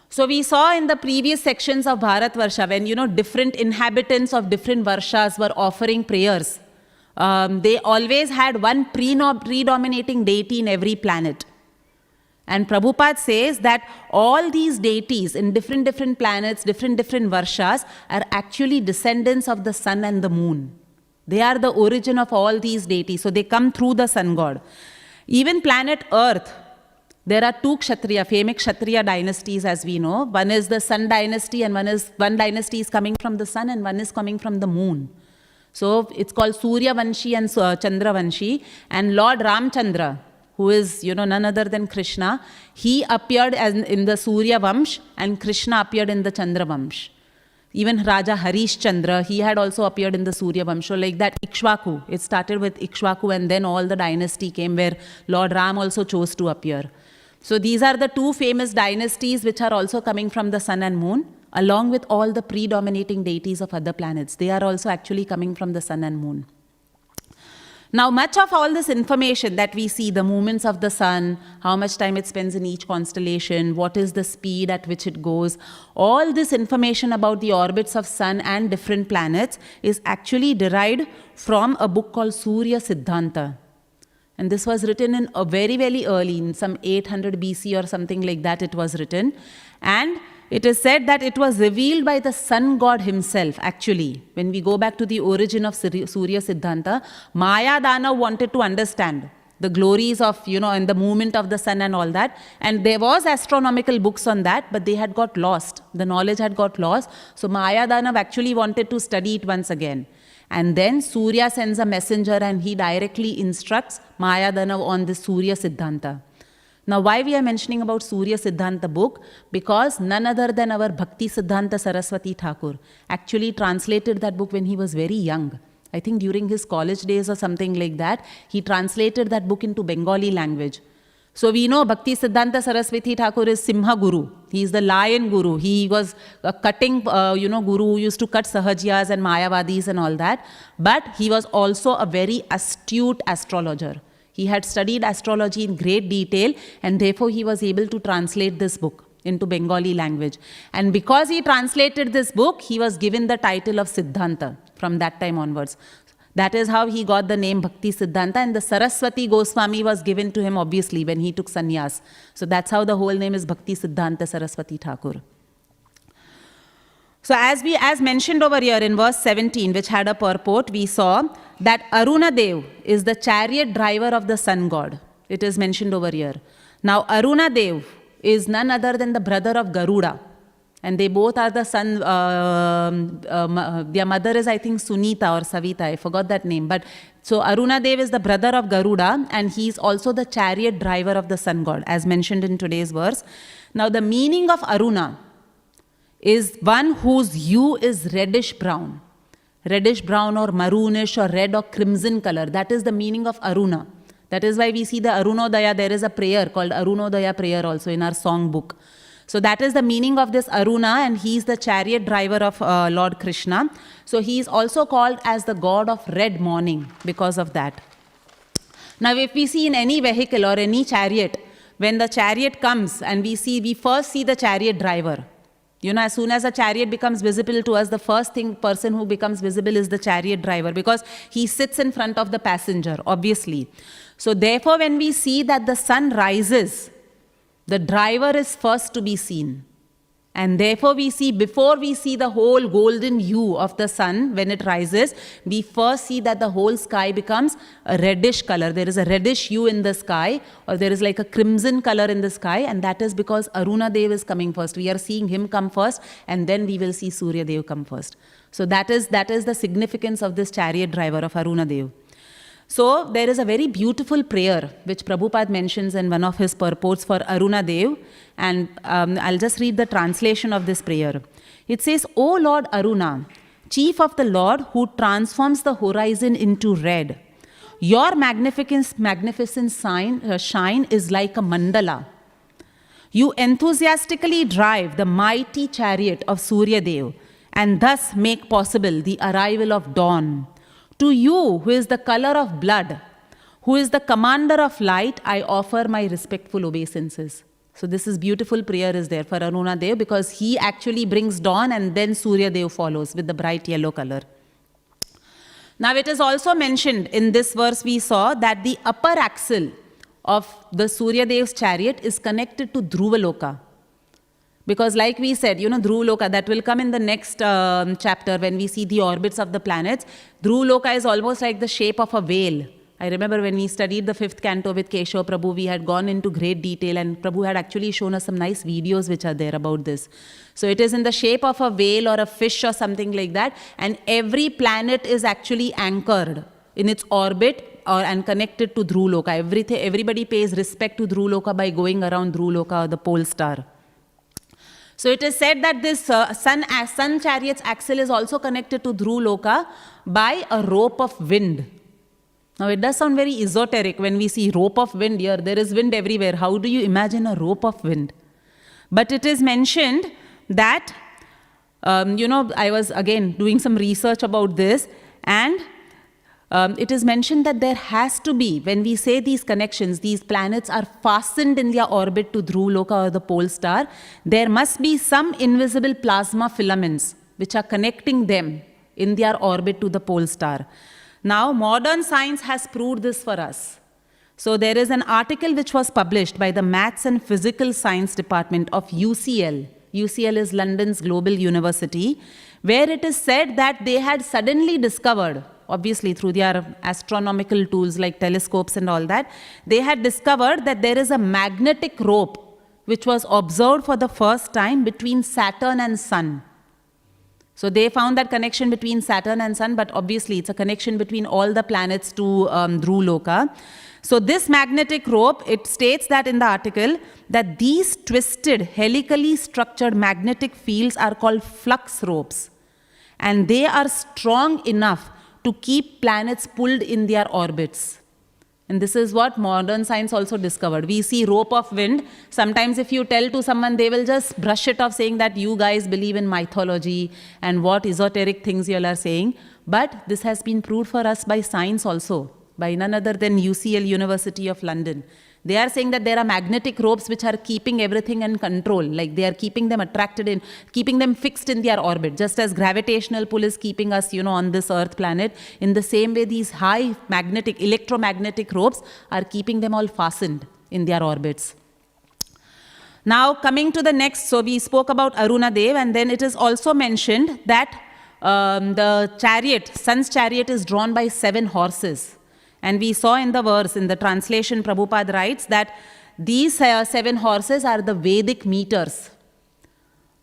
So we saw in the previous sections of Bharatvarsha, when, different inhabitants of different Varshas were offering prayers, they always had one predominating deity in every planet. And Prabhupada says that all these deities in different planets, different Varshas, are actually descendants of the sun and the moon. They are the origin of all these deities. So they come through the sun god. Even planet Earth, there are two famous Kshatriya dynasties, as we know. One is the Sun dynasty, and one dynasty is coming from the sun, and one is coming from the moon. So it's called Suryavanshi and Chandravanshi. And Lord Ramchandra, who is, none other than Krishna, he appeared in the Suryavanshi, and Krishna appeared in the Chandravamsh. Even Raja Harishchandra, he had also appeared in the Suryavanshi. So like that, Ikshvaku, it started with Ikshvaku, and then all the dynasty came where Lord Ram also chose to appear. So these are the two famous dynasties which are also coming from the sun and moon, along with all the predominating deities of other planets. They are also actually coming from the sun and moon. Now, much of all this information that we see, the movements of the sun, how much time it spends in each constellation, what is the speed at which it goes, all this information about the orbits of sun and different planets is actually derived from a book called Surya Siddhanta. And this was written in a very, very early, in some 800 BC or something like that it was written. And it is said that it was revealed by the sun god himself, actually. When we go back to the origin of Surya Siddhanta, Maya Dana wanted to understand the glories of, and the movement of the sun and all that. And there was astronomical books on that, but they had got lost. The knowledge had got lost. So Maya Dana actually wanted to study it once again. And then Surya sends a messenger and he directly instructs Maya Dana on the Surya Siddhanta. Now, why we are mentioning about Surya Siddhanta book? Because none other than our Bhakti Siddhanta Saraswati Thakur actually translated that book when he was very young. I think during his college days or something like that, he translated that book into Bengali language. So we know Bhakti Siddhanta Saraswati Thakur is Simha Guru. He is the lion guru. He was a cutting, guru who used to cut Sahajiyas and Mayavadis and all that. But he was also a very astute astrologer. He had studied astrology in great detail, and therefore he was able to translate this book into Bengali language. And because he translated this book, he was given the title of Siddhanta from that time onwards. That is how he got the name Bhakti Siddhanta, and the Saraswati Goswami was given to him obviously when he took sannyas. So that's how the whole name is Bhakti Siddhanta Saraswati Thakur. So as mentioned over here in verse 17, which had a purport, we saw that Arunadeva is the chariot driver of the sun god. It is mentioned over here. Now Arunadeva is none other than the brother of Garuda. And they both are the son, their mother is, I think, Sunita or Savita, I forgot that name. But so Arunadeva is the brother of Garuda, and he is also the chariot driver of the sun god, as mentioned in today's verse. Now the meaning of Aruna is one whose hue is reddish brown or maroonish or red or crimson color. That is the meaning of Aruna. That is why we see the Arunodaya. There is a prayer called Arunodaya prayer also in our song book. So that is the meaning of this Aruna, and he is the chariot driver of Lord Krishna. So he is also called as the god of red morning because of that. Now if we see in any vehicle or any chariot, when the chariot comes and we first see the chariot driver. As soon as a chariot becomes visible to us, the first person who becomes visible is the chariot driver, because he sits in front of the passenger, obviously. So therefore, when we see that the sun rises, the driver is first to be seen. And therefore we see, before we see the whole golden hue of the sun when it rises, we first see that the whole sky becomes a reddish color. There is a reddish hue in the sky, or there is like a crimson color in the sky, and that is because Arunadeva is coming first. We are seeing him come first, and then we will see Surya Dev come first. So that is the significance of this chariot driver of Arunadeva. So there is a very beautiful prayer which Prabhupada mentions in one of his purports for Arunadeva, and I'll just read the translation of this prayer. It says, O Lord Aruna, chief of the Lord who transforms the horizon into red, your magnificent shine is like a mandala. You enthusiastically drive the mighty chariot of Surya Dev and thus make possible the arrival of dawn. To you, who is the color of blood, who is the commander of light, I offer my respectful obeisances. So this is beautiful prayer is there for Arunadeva, because he actually brings dawn and then Surya Dev follows with the bright yellow color. Now it is also mentioned in this verse we saw that the upper axle of the Surya Dev's chariot is connected to Dhruvaloka. Because like we said, Dhruvaloka, that will come in the next chapter when we see the orbits of the planets. Dhruvaloka is almost like the shape of a whale. I remember when we studied the 5th canto with Keshav Prabhu, we had gone into great detail, and Prabhu had actually shown us some nice videos which are there about this. So it is in the shape of a whale or a fish or something like that, and every planet is actually anchored in its orbit and connected to Dhruvaloka. Everybody pays respect to Dhruvaloka by going around Dhruvaloka or the pole star. So it is said that this sun chariot's axle is also connected to Dhruvaloka by a rope of wind. Now it does sound very esoteric when we see rope of wind here. There is wind everywhere. How do you imagine a rope of wind? But it is mentioned that, I was again doing some research about this, and it is mentioned that there has to be, when we say these connections, these planets are fastened in their orbit to Dhruvaloka or the pole star, there must be some invisible plasma filaments which are connecting them in their orbit to the pole star. Now, modern science has proved this for us. So there is an article which was published by the Maths and Physical Science Department of UCL. UCL is London's global university, where it is said that they had suddenly discovered, obviously through their astronomical tools like telescopes and all that, they had discovered that there is a magnetic rope which was observed for the first time between Saturn and Sun. So they found that connection between Saturn and Sun, but obviously it's a connection between all the planets to Dhruvaloka. So this magnetic rope, it states that in the article that these twisted, helically structured magnetic fields are called flux ropes, and they are strong enough to keep planets pulled in their orbits. And this is what modern science also discovered. We see rope of wind. Sometimes if you tell to someone, they will just brush it off saying that you guys believe in mythology and what esoteric things you all are saying. But this has been proved for us by science also, by none other than UCL, University of London. They are saying that there are magnetic ropes which are keeping everything in control, like they are keeping them attracted in, keeping them fixed in their orbit, just as gravitational pull is keeping us, on this Earth planet. In the same way, these high magnetic, electromagnetic ropes are keeping them all fastened in their orbits. Now, coming to the next, so we spoke about Arunadeva, and then it is also mentioned that the chariot, sun's chariot, is drawn by 7 horses. And we saw in the verse, in the translation, Prabhupada writes that these 7 horses are the Vedic meters.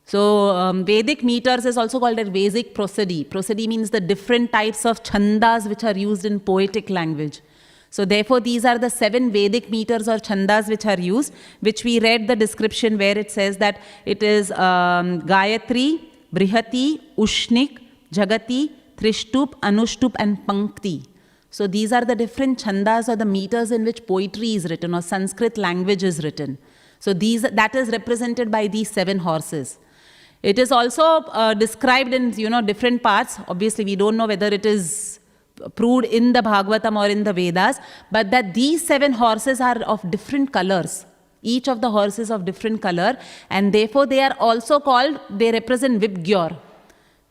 So Vedic meters is also called a Vedic prosody. Prosody means the different types of chandas which are used in poetic language. So therefore, these are the 7 Vedic meters or chandas which are used, which we read the description where it says that it is Gayatri, Brihati, Ushnik, Jagati, Trishtup, Anushtup and Pankti. So these are the different chandas or the meters in which poetry is written or Sanskrit language is written. So that is represented by these 7 horses. It is also described in different parts. Obviously, we don't know whether it is proved in the Bhagavatam or in the Vedas, but that these 7 horses are of different colors. Each of the horses of different color, and therefore they are also called, they represent Vibgyor.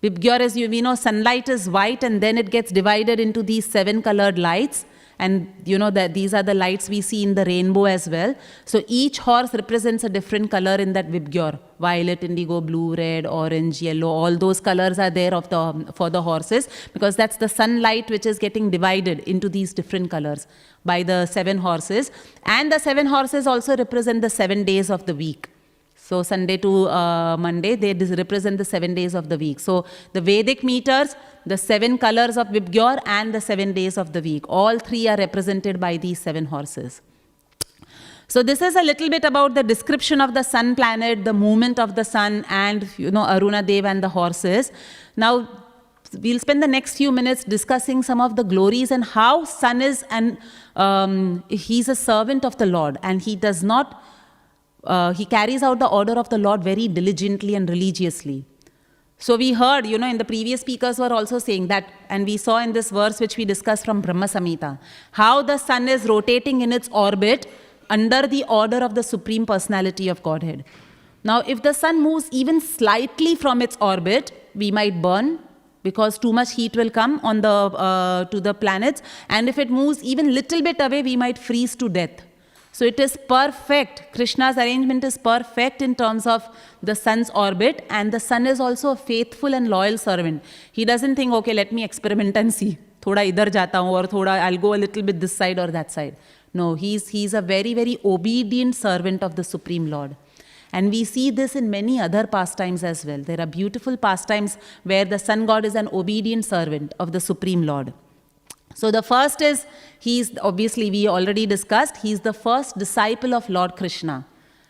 Vibgyor is, sunlight is white and then it gets divided into these 7 colored lights, And you know that these are the lights we see in the rainbow as well. So each horse represents a different color in that Vibgyor. Violet, indigo, blue, red, orange, yellow, all those colors are there for the horses, because that's the sunlight which is getting divided into these different colors by the 7 horses. And the 7 horses also represent the 7 days of the week. So Sunday to Monday, they represent the 7 days of the week. So the Vedic meters, the 7 colors of Vibgyor, and the 7 days of the week, all 3 are represented by these 7 horses. So this is a little bit about the description of the sun planet, the movement of the sun, and Arunadeva and the horses. Now we'll spend the next few minutes discussing some of the glories and how sun is, and he's a servant of the Lord, and he does not he carries out the order of the Lord very diligently and religiously. So we heard, in the previous speakers were also saying that, and we saw in this verse which we discussed from Brahma Samhita, how the sun is rotating in its orbit under the order of the Supreme Personality of Godhead. Now, if the sun moves even slightly from its orbit, we might burn, because too much heat will come on to the planets. And if it moves even little bit away, we might freeze to death. So it is perfect. Krishna's arrangement is perfect in terms of the sun's orbit, and the sun is also a faithful and loyal servant. He doesn't think, okay, let me experiment and see. Thoda idhar jata hu, or thoda I'll go a little bit this side or that side. No, he's a very, very obedient servant of the Supreme Lord. And we see this in many other pastimes as well. There are beautiful pastimes where the sun god is an obedient servant of the Supreme Lord. So the first is, he's obviously, we already discussed, he's the first disciple of Lord Krishna,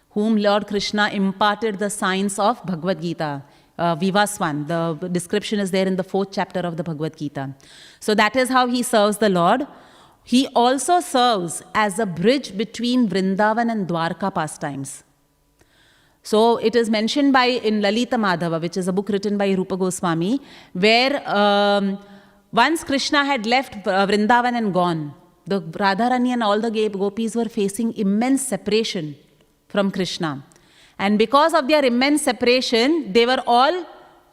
whom Lord Krishna imparted the science of Bhagavad Gita, Vivaswan. The description is there in the 4th chapter of the Bhagavad Gita. So that is how he serves the Lord. He also serves as a bridge between Vrindavan and Dwarka pastimes. So it is mentioned in Lalita Madhava, which is a book written by Rupa Goswami, where once Krishna had left Vrindavan and gone, the Radharani and all the gopis were facing immense separation from Krishna. And because of their immense separation, they were all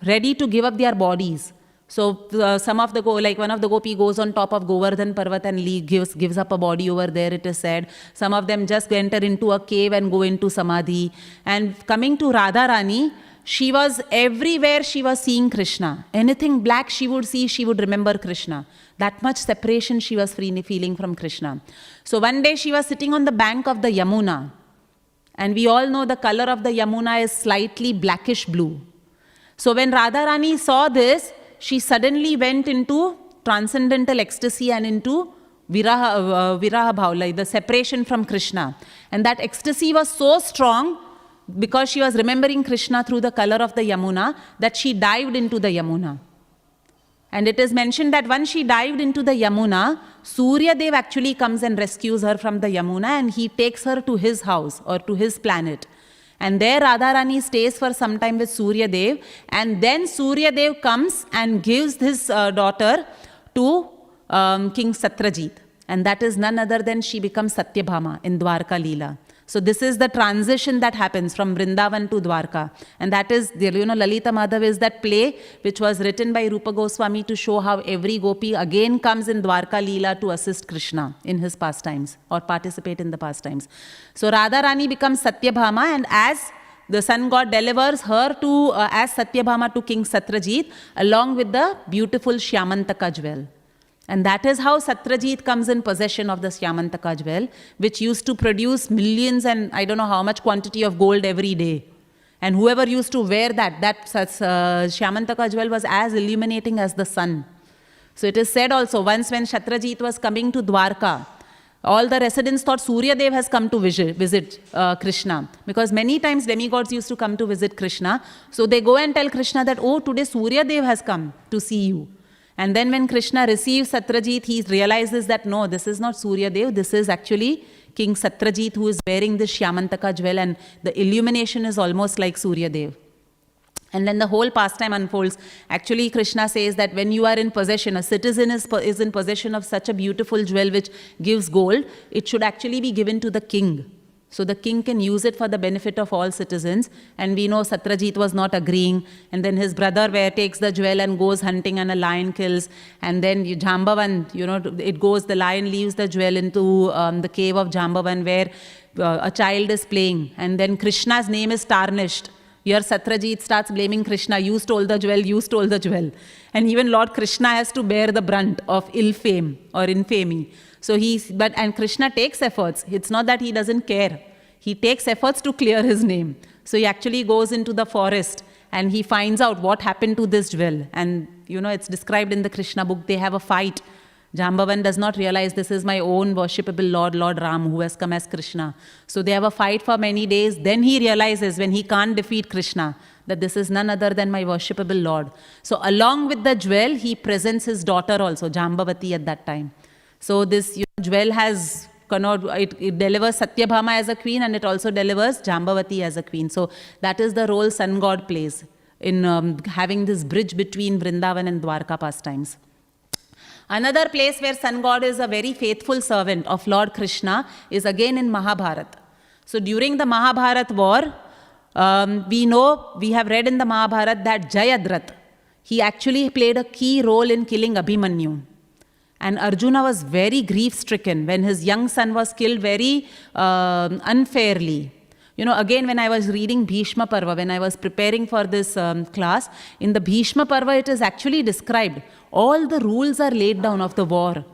ready to give up their bodies. So some of the one of the gopi goes on top of Govardhan Parvat and gives up a body over there, it is said. Some of them just enter into a cave and go into Samadhi. And coming to Radharani, she was everywhere, she was seeing Krishna. Anything black she would see, she would remember Krishna. That much separation she was feeling from Krishna. So one day she was sitting on the bank of the Yamuna. And we all know the color of the Yamuna is slightly blackish blue. So when Radharani saw this, she suddenly went into transcendental ecstasy and into viraha bhav, like the separation from Krishna. And that ecstasy was so strong, because she was remembering Krishna through the color of the Yamuna, that she dived into the Yamuna. And it is mentioned that once she dived into the Yamuna, Suryadev actually comes and rescues her from the Yamuna, and he takes her to his house or to his planet. And there Radharani stays for some time with Suryadev, and then Suryadev comes and gives his daughter to King Satyajit. And that is none other than she becomes Satyabhama in Dwarka Lila. So this is the transition that happens from Vrindavan to Dwarka. And that is, Lalita Madhav is that play which was written by Rupa Goswami to show how every gopi again comes in Dwarka Lila to assist Krishna in his pastimes or participate in the pastimes. So Radharani becomes Satyabhama, and as the sun god delivers her to as Satyabhama to King Satyajit, along with the beautiful Shyamantaka jewel. And that is how Satyajit comes in possession of the Shyamantaka jewel, which used to produce millions and I don't know how much quantity of gold every day. And whoever used to wear that Shyamantaka jewel was as illuminating as the sun. So it is said also, once when Satyajit was coming to Dwarka, all the residents thought Suryadev has come to visit Krishna. Because many times demigods used to come to visit Krishna. So they go and tell Krishna that, oh, today Suryadev has come to see you. And then when Krishna receives Satyajit, he realizes that no, this is not Suryadev, this is actually King Satyajit who is wearing this Shyamantaka jewel, and the illumination is almost like Suryadev. And then the whole pastime unfolds. Actually, Krishna says that when you are in possession, a citizen is in possession of such a beautiful jewel which gives gold, it should actually be given to the king. So the king can use it for the benefit of all citizens. And we know Satyajit was not agreeing. And then his brother takes the jewel and goes hunting and a lion kills. And then Jambavan, it goes, the lion leaves the jewel into the cave of Jambavan where a child is playing. And then Krishna's name is tarnished. Here Satyajit starts blaming Krishna. You stole the jewel, you stole the jewel. And even Lord Krishna has to bear the brunt of ill fame or infamy. So and Krishna takes efforts. It's not that he doesn't care. He takes efforts to clear his name. So he actually goes into the forest and he finds out what happened to this jewel. And, it's described in the Krishna book. They have a fight. Jambavan does not realize this is my own worshipable Lord, Lord Ram, who has come as Krishna. So they have a fight for many days. Then he realizes when he can't defeat Krishna, that this is none other than my worshipable Lord. So along with the jewel, he presents his daughter also, Jambavati at that time. So this jewel has, it delivers Satyabhama as a queen and it also delivers Jambavati as a queen. So that is the role sun god plays in having this bridge between Vrindavan and Dwarka pastimes. Another place where sun god is a very faithful servant of Lord Krishna is again in Mahabharata. So during the Mahabharata war, we have read in the Mahabharata that Jayadratha, he actually played a key role in killing Abhimanyu. And Arjuna was very grief-stricken when his young son was killed very unfairly. Again, when I was reading Bhishma Parva, when I was preparing for this class, in the Bhishma Parva, it is actually described. All the rules are laid down of the war.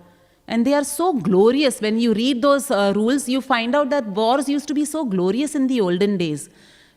And they are so glorious. When you read those rules, you find out that wars used to be so glorious in the olden days.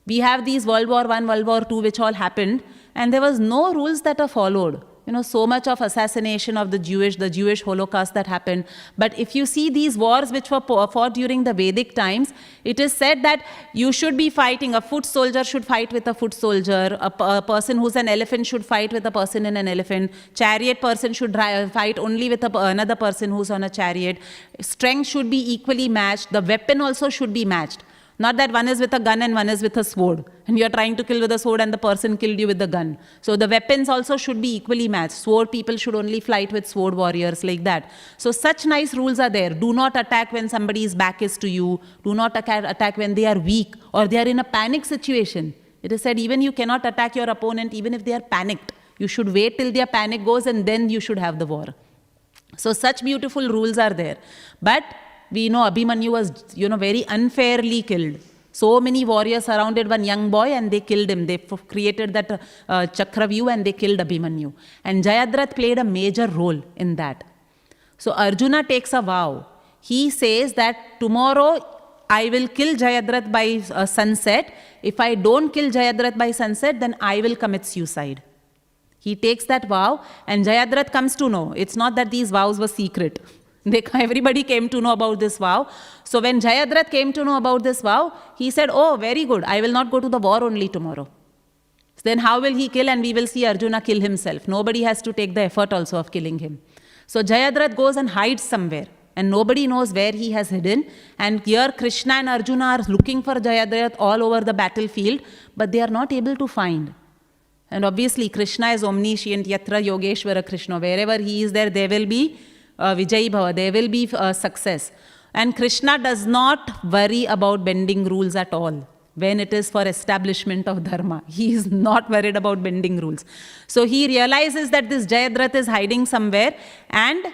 We have these World War I, World War II, which all happened. And there was no rules that are followed. So much of assassination of the Jewish Holocaust that happened. But if you see these wars which were fought during the Vedic times, it is said that you should be fighting, a foot soldier should fight with a foot soldier, a person who's an elephant should fight with a person in an elephant, chariot person should fight only with another person who's on a chariot. Strength should be equally matched, the weapon also should be matched. Not that one is with a gun and one is with a sword. And you're trying to kill with a sword and the person killed you with the gun. So the weapons also should be equally matched. Sword people should only fight with sword warriors, like that. So such nice rules are there. Do not attack when somebody's back is to you. Do not attack when they are weak or they are in a panic situation. It is said even you cannot attack your opponent even if they are panicked. You should wait till their panic goes and then you should have the war. So such beautiful rules are there. But we know Abhimanyu was, very unfairly killed. So many warriors surrounded one young boy and they killed him. They created that chakra view and they killed Abhimanyu. And Jayadratha played a major role in that. So Arjuna takes a vow. He says that tomorrow I will kill Jayadratha by sunset. If I don't kill Jayadratha by sunset, then I will commit suicide. He takes that vow and Jayadratha comes to know. It's not that these vows were secret. Everybody came to know about this vow. So when Jayadratha came to know about this vow, he said, oh, very good. I will not go to the war only tomorrow. So then how will he kill? And we will see Arjuna kill himself. Nobody has to take the effort also of killing him. So Jayadratha goes and hides somewhere. And nobody knows where he has hidden. And here Krishna and Arjuna are looking for Jayadratha all over the battlefield. But they are not able to find. And obviously Krishna is omniscient. Yatra Yogeshwara Krishna. Wherever he is there will be Vijay Bhava, there will be success. And Krishna does not worry about bending rules at all when it is for establishment of dharma. He is not worried about bending rules. So he realizes that this Jayadratha is hiding somewhere and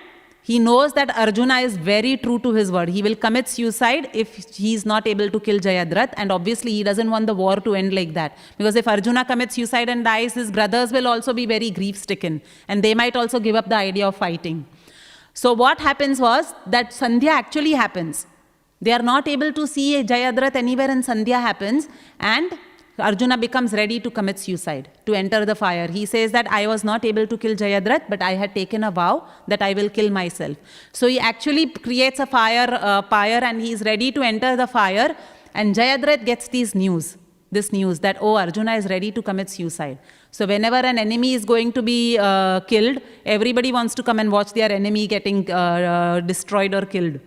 he knows that Arjuna is very true to his word. He will commit suicide if he is not able to kill Jayadratha, and obviously he doesn't want the war to end like that. Because if Arjuna commits suicide and dies, his brothers will also be very grief-stricken and they might also give up the idea of fighting. So what happens was that Sandhya actually happens. They are not able to see Jayadratha anywhere and Sandhya happens and Arjuna becomes ready to commit suicide, to enter the fire. He says that I was not able to kill Jayadratha, but I had taken a vow that I will kill myself. So he actually creates a fire and he is ready to enter the fire, and Jayadratha gets this news that, oh, Arjuna is ready to commit suicide. So whenever an enemy is going to be killed, everybody wants to come and watch their enemy getting destroyed or killed.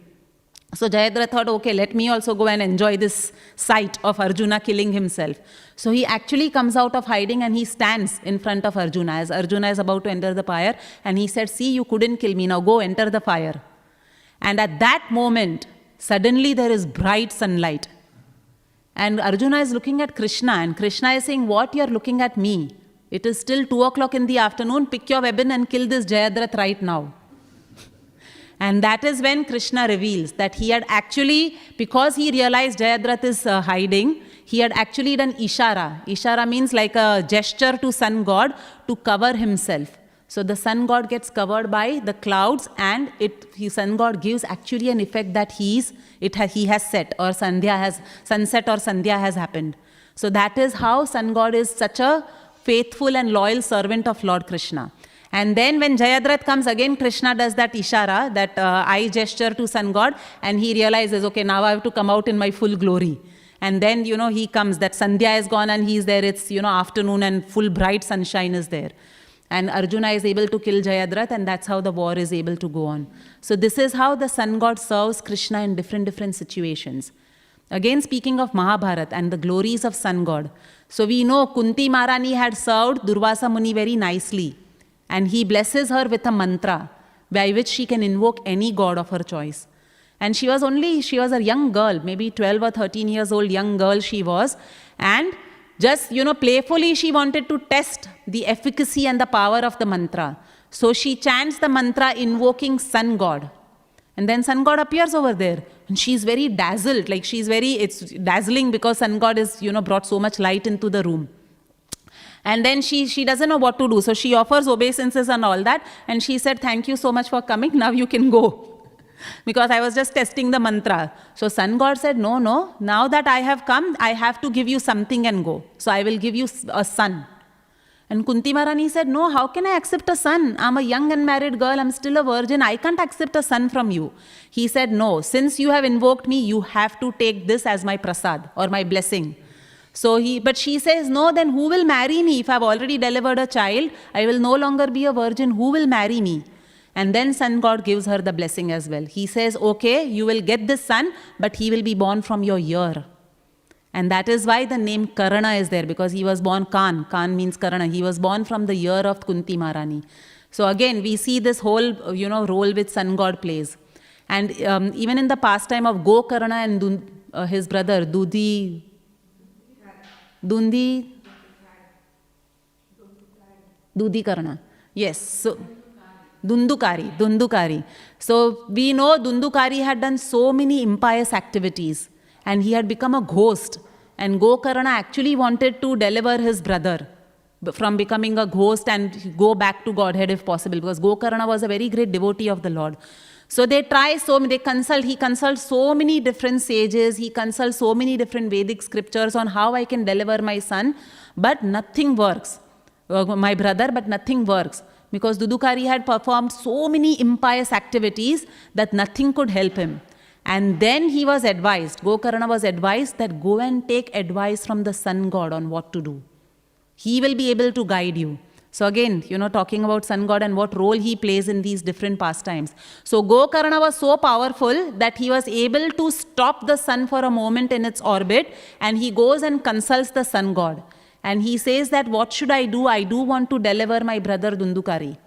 So Jayadratha thought, okay, let me also go and enjoy this sight of Arjuna killing himself. So he actually comes out of hiding and he stands in front of Arjuna as Arjuna is about to enter the fire. And he said, see, you couldn't kill me, now go enter the fire. And at that moment, suddenly there is bright sunlight And Arjuna is looking at Krishna, and Krishna is saying, what, you're looking at me? It is still 2 o'clock in the afternoon, pick your weapon and kill this Jayadratha right now. And that is when Krishna reveals that he had actually, because he realized Jayadratha is hiding, he had actually done ishara. Ishara means like a gesture to sun god to cover himself. So the sun god gets covered by the clouds, and sun god gives actually an effect that he has set, or sunset or sandhya has happened. So that is how sun god is such a faithful and loyal servant of Lord Krishna. And then when Jayadratha comes again, Krishna does that ishara, that eye gesture to sun god, and he realizes, okay, now I have to come out in my full glory. And then, he comes, that Sandhya is gone and he's there, it's, afternoon and full bright sunshine is there. And Arjuna is able to kill Jayadratha, and that's how the war is able to go on. So this is how the sun god serves Krishna in different situations. Again, speaking of Mahabharata and the glories of sun god. So we know Kunti Maharani had served Durvasa Muni very nicely. And he blesses her with a mantra by which she can invoke any god of her choice. And she was a young girl, maybe 12 or 13 years old young girl she was. And just, playfully she wanted to test the efficacy and the power of the mantra. So she chants the mantra invoking sun god. And then sun god appears over there. And she's very dazzled, like it's dazzling because sun god is, brought so much light into the room. And then she doesn't know what to do. So she offers obeisances and all that. And she said, thank you so much for coming. Now you can go. Because I was just testing the mantra. So sun god said, no, now that I have come, I have to give you something and go. So I will give you a son. And Kunti Maharani said, no, how can I accept a son? I'm a young unmarried girl. I'm still a virgin. I can't accept a son from you. He said, no, since you have invoked me, you have to take this as my prasad or my blessing. But she says, no, then who will marry me? If I've already delivered a child, I will no longer be a virgin. Who will marry me? And then sun god gives her the blessing as well. He says, okay, you will get this son, but he will be born from your ear. And that is why the name Karna is there, because he was born Kan. Kan means Karna. He was born from the ear of Kunti Maharani. So again, we see this whole, role which sun god plays. And even in the pastime of Gokarna and his brother, Dundi Karna. Yes. So Dundukari. So we know Dundukari had done so many impious activities, and he had become a ghost. And Gokarna actually wanted to deliver his brother from becoming a ghost and go back to Godhead if possible, because Gokarna was a very great devotee of the Lord. So he consults so many different sages, he consults so many different Vedic scriptures on how I can deliver my son, but nothing works. My brother, but nothing works. Because Dudukari had performed so many impious activities that nothing could help him. And then he was advised, Gokarna was advised that go and take advice from the sun god on what to do. He will be able to guide you. So again, talking about sun god and what role he plays in these different pastimes. So Gokarna was so powerful that he was able to stop the sun for a moment in its orbit, and he goes and consults the sun god. And he says that, what should I do? I do want to deliver my brother Dundukari.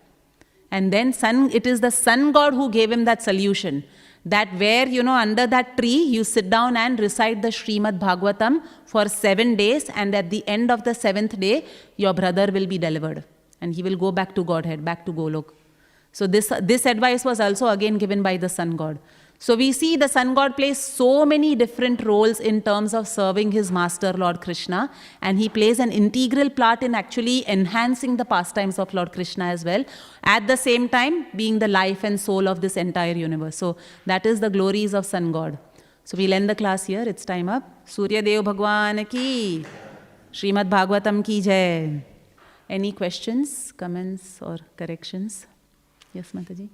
And then it is the sun god who gave him that solution. That where, under that tree, you sit down and recite the Śrīmad Bhāgavatam for 7 days. And at the end of the 7th day, your brother will be delivered. And he will go back to Godhead, back to Golok. So this advice was also again given by the sun god. So we see the sun god plays so many different roles in terms of serving his master, Lord Krishna. And he plays an integral part in actually enhancing the pastimes of Lord Krishna as well. At the same time, being the life and soul of this entire universe. So that is the glories of sun god. So we'll end the class here. It's time up. Surya Dev Bhagwan ki, Śrīmad Bhāgavatam ki jai. Any questions, comments or corrections? Yes, Mataji?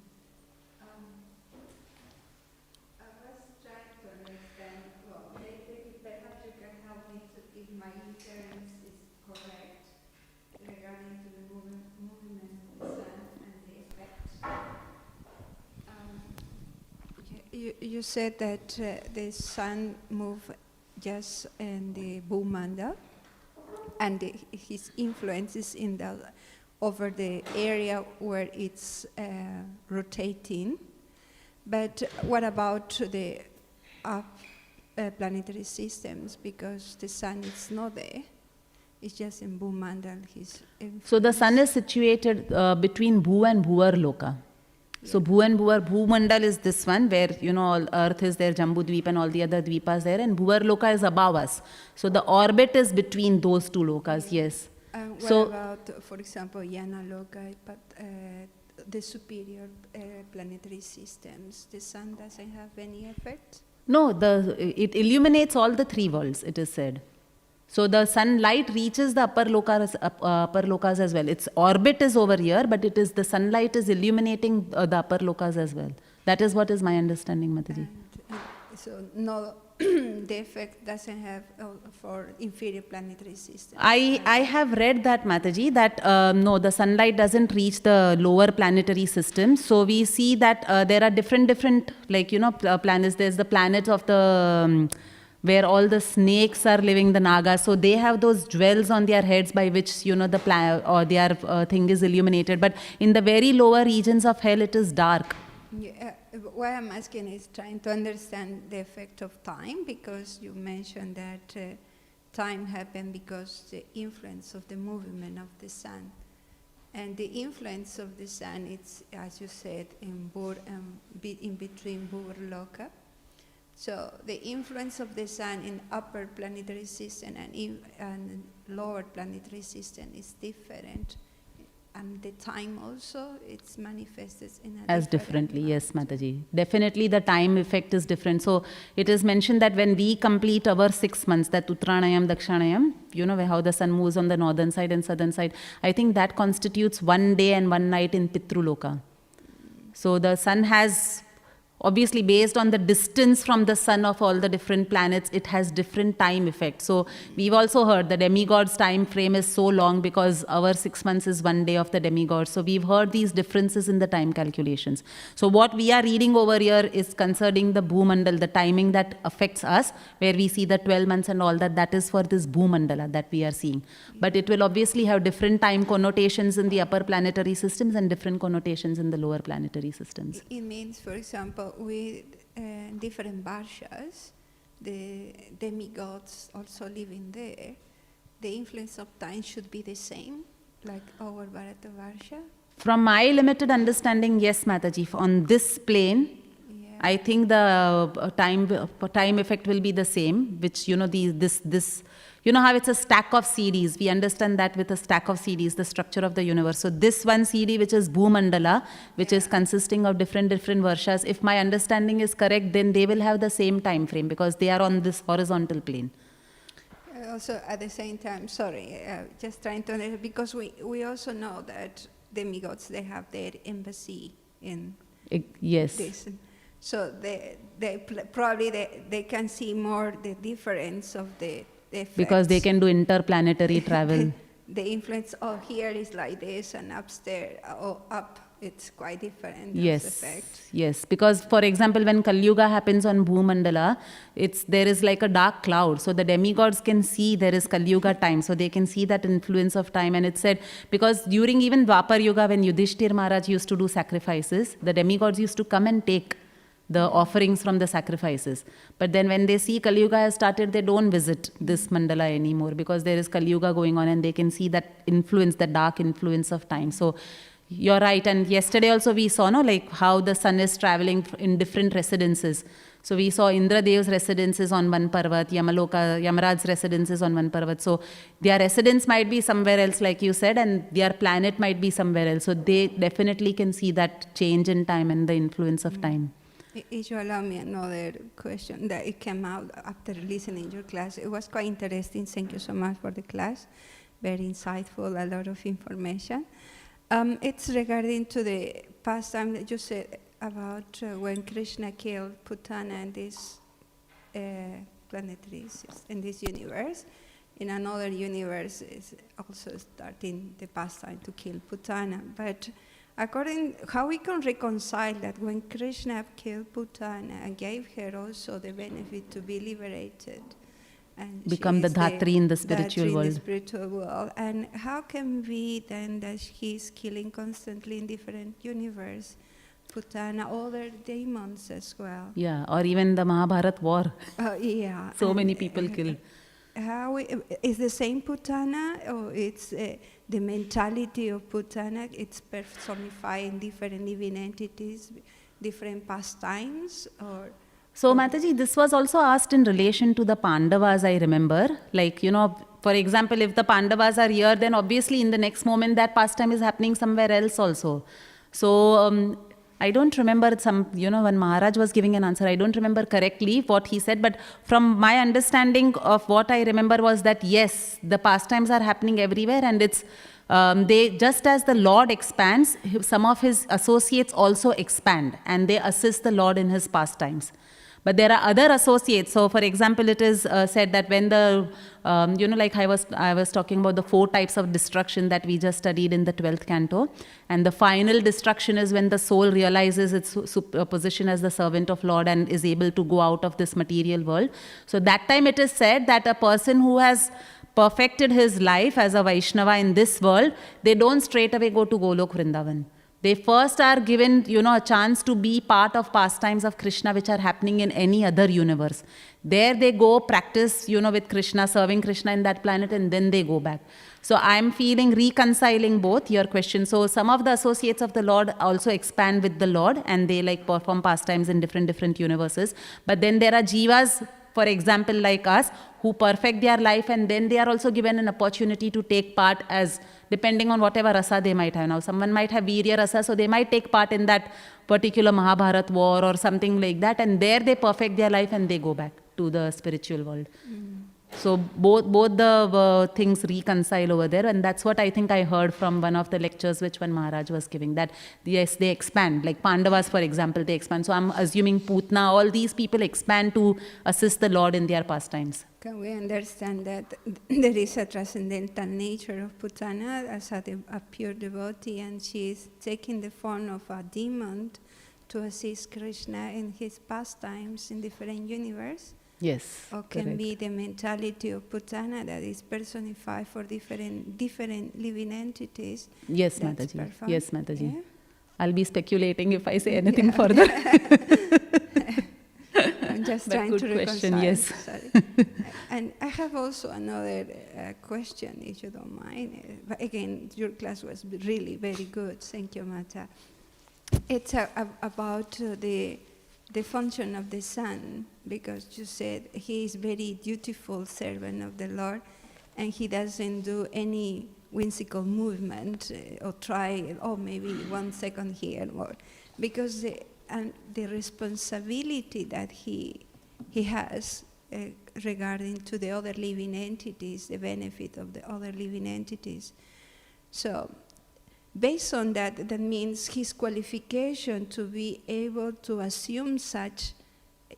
You said that the sun moved just in the Bhumanda, and his influence is over the area where it's rotating. But what about the planetary systems because the sun is not there. It's just in Bhumandal. So the sun is situated between Bhu and Bhuvar Loka. So Bhu and Bhuvar, Bhumandal is this one where, all Earth is there, Jambu Dweep and all the other Dweepas there, and Bhuvar Loka is above us. So the orbit is between those two lokas, yes. What about, for example, Yana Loka, but the superior planetary systems, the sun doesn't have any effect? No, it illuminates all the three worlds, it is said. So the sunlight reaches the upper lokas as well. Its orbit is over here, but the sunlight is illuminating the upper lokas as well. That is what is my understanding, Mataji. So no, the effect doesn't have for inferior planetary systems. I have read that, Mataji, that no, the sunlight doesn't reach the lower planetary systems. So we see that there are different planets. There's the planets of the where all the snakes are living, the Nagas. So they have those jewels on their heads by which, their thing is illuminated. But in the very lower regions of hell, it is dark. Yeah, what I'm asking is trying to understand the effect of time, because you mentioned that time happened because the influence of the movement of the sun. And the influence of the sun, it's, as you said, in between Bhur Loka. So the influence of the sun in upper planetary system and lower planetary system is different. And the time also, it's manifested in a differently, yes, Mataji. Definitely the time effect is different. So it is mentioned that when we complete our 6 months, that Uttaranayam, Dakshanayam, how the sun moves on the northern side and southern side, I think that constitutes 1 day and 1 night in Pitruloka. So the sun has, obviously based on the distance from the sun of all the different planets, it has different time effects. So we've also heard the demigod's time frame is so long because our 6 months is 1 day of the demigod. So we've heard these differences in the time calculations. So what we are reading over here is concerning the Bhumandal, the timing that affects us, where we see the 12 months and all that, that is for this Bhumandala that we are seeing. But it will obviously have different time connotations in the upper planetary systems and different connotations in the lower planetary systems. It means, for example, with different varshas, the demigods also living there, the influence of time should be the same, like our Bharata Varsha? From my limited understanding, yes, Mataji. On this plane, I think the time effect will be the same, which, this how it's a stack of CDs. We understand that with a stack of CDs, the structure of the universe. So this one CD, which is Bhumandala, which is consisting of different varshas, if my understanding is correct, then they will have the same time frame because they are on this horizontal plane. Also, at the same time, just trying to understand, because we also know that demigods, they have their embassy in this. So they can see more the difference of the effects. Because they can do interplanetary travel. The influence here is like this, and upstairs or up, it's quite different. Yes, because for example, when Kali Yuga happens on Bhumandala, there is like a dark cloud. So the demigods can see there is Kali Yuga time. So they can see that influence of time. And it's said, because during even Dwapar Yuga, when Yudhishthir Maharaj used to do sacrifices, the demigods used to come and take the offerings from the sacrifices. But then when they see Kali Yuga has started, they don't visit this mandala anymore because there is Kali Yuga going on and they can see that influence, the dark influence of time. So you're right. And yesterday also we saw how the sun is traveling in different residences. So we saw Indra Dev's residences on one parvat, Yamaraj's residences on one parvat. So their residence might be somewhere else, like you said, and their planet might be somewhere else. So they definitely can see that change in time and the influence of time. If you allow me another question that it came out after listening to your class. It was quite interesting. Thank you so much for the class. Very insightful, a lot of information. It's regarding to the pastime that you said about when Krishna killed Putana in this planetary system, in this universe. In another universe is also starting the pastime to kill Putana. But according how we can reconcile that when Krishna killed Putana and gave her also the benefit to be liberated and become the Dhatri in the spiritual world. In the spiritual world. And how can we then, that he's killing constantly in different universe, Putana, other demons as well. Yeah, or even the Mahabharat war. Yeah. So and, many people killed. How is the same Putana, or it's the mentality of Putana? It's personified in different living entities, different pastimes, or. So Mataji, this was also asked in relation to the Pandavas, I remember. Like, for example, if the Pandavas are here, then obviously in the next moment that pastime is happening somewhere else also. So I don't remember when Maharaj was giving an answer, I don't remember correctly what he said, but from my understanding of what I remember was that yes, the pastimes are happening everywhere, and it's they, just as the Lord expands, some of his associates also expand and they assist the Lord in his pastimes. But there are other associates. So, for example, it is said that when the, like I was talking about the 4 types of destruction that we just studied in the 12th canto. And the final destruction is when the soul realizes its position as the servant of Lord and is able to go out of this material world. So, that time it is said that a person who has perfected his life as a Vaishnava in this world, they don't straight away go to Golok Vrindavan. They first are given, a chance to be part of pastimes of Krishna which are happening in any other universe. There they go practice, with Krishna, serving Krishna in that planet, and then they go back. So I'm feeling reconciling both your questions. So some of the associates of the Lord also expand with the Lord and they like perform pastimes in different universes. But then there are jivas, for example, like us, who perfect their life, and then they are also given an opportunity to take part as, depending on whatever rasa they might have. Now, someone might have Virya rasa, so they might take part in that particular Mahabharat war or something like that, and there they perfect their life and they go back to the spiritual world. So both the things reconcile over there, and that's what I think I heard from one of the lectures which one Maharaj was giving, that yes, they expand. Like Pandavas, for example, they expand. So I'm assuming Putna, all these people expand to assist the Lord in their pastimes. Can we understand that there is a transcendental nature of Putana as a pure devotee, and she is taking the form of a demon to assist Krishna in his pastimes in different universes? Yes. Or can be the mentality of Putana that is personified for different living entities. Yes, Mataji. Yes, Mataji. Yeah? I'll be speculating if I say anything further. I'm just trying to question, reconcile. yes. Sorry. And I have also another question, if you don't mind. But again, your class was really very good. Thank you, Mata. It's about the function of the sun, because you said he is very dutiful servant of the Lord, and he doesn't do any whimsical movement or try, maybe 1 second here, or because the responsibility that he has regarding to the other living entities, the benefit of the other living entities. So based on that, that means his qualification to be able to assume such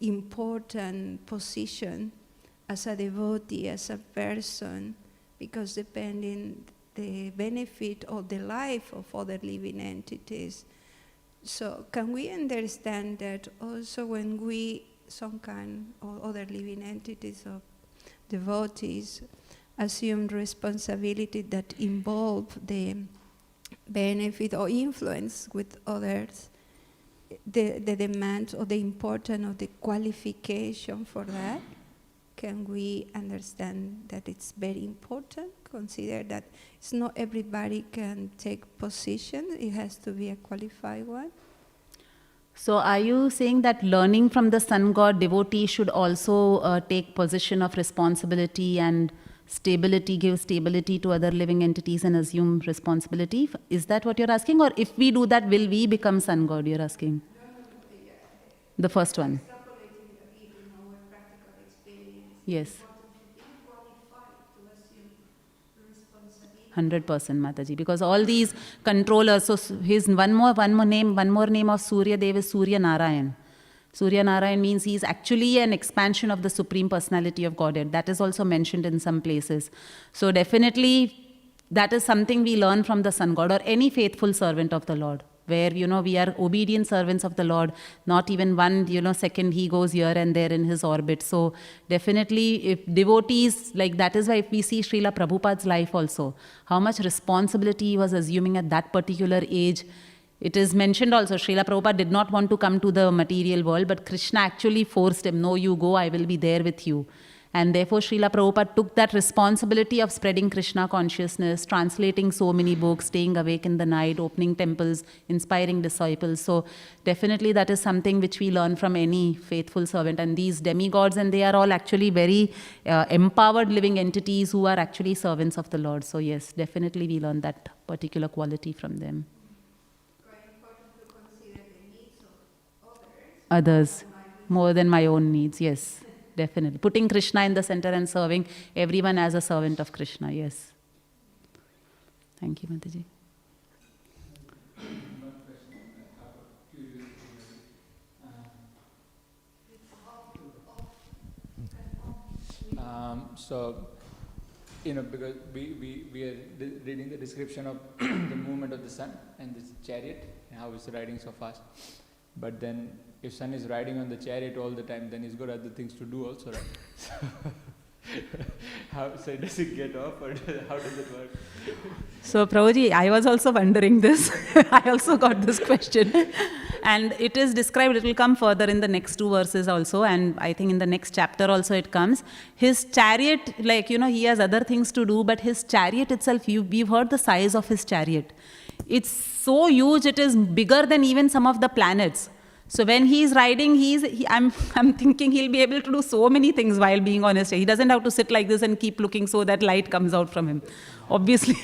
important position as a devotee, as a person, because depending the benefit of the life of other living entities. So can we understand that also when we, some kind of other living entities of devotees, assume responsibility that involve the benefit or influence with others, the demand or the importance of the qualification for that? Can we understand that it's very important? Consider that it's not everybody can take position, it has to be a qualified one. So are you saying that learning from the sun god devotee should also take position of responsibility and stability, give stability to other living entities and assume responsibility? Is that what you're asking? Or if we do that, will we become sun god, you're asking? The first one. Yes. 100% Mataji, because all these controllers, so his one more name of Surya Dev is Surya Narayan. Surya Narayan means he is actually an expansion of the Supreme Personality of Godhead. That is also mentioned in some places. So definitely that is something we learn from the sun god or any faithful servant of the Lord, where, we are obedient servants of the Lord, not even one, second he goes here and there in his orbit. So definitely if devotees, like that is why if we see Srila Prabhupada's life also, how much responsibility he was assuming at that particular age, It is mentioned also, Srila Prabhupada did not want to come to the material world, but Krishna actually forced him, no, you go, I will be there with you. And therefore, Srila Prabhupada took that responsibility of spreading Krishna consciousness, translating so many books, staying awake in the night, opening temples, inspiring disciples. So definitely that is something which we learn from any faithful servant. And these demigods, and they are all actually very empowered living entities who are actually servants of the Lord. So yes, definitely we learn that particular quality from them. Others, more than my own needs, yes, definitely. Putting Krishna in the center and serving everyone as a servant of Krishna, yes. Thank you, Mataji. So, because we are reading the description of the movement of the sun and this chariot and how it's riding so fast. But then, if sun is riding on the chariot all the time, then he's got other things to do also, right? So does it get off, or how does it work? So Prabhuji, I was also wondering this. I also got this question. And it is described, it will come further in the next 2 verses also, and I think in the next chapter also it comes. His chariot, he has other things to do, but his chariot itself, we've heard the size of his chariot. It's so huge, it is bigger than even some of the planets. So when he is riding, I'm thinking he'll be able to do so many things while being on his chariot. He doesn't have to sit like this and keep looking so that light comes out from him. Obviously.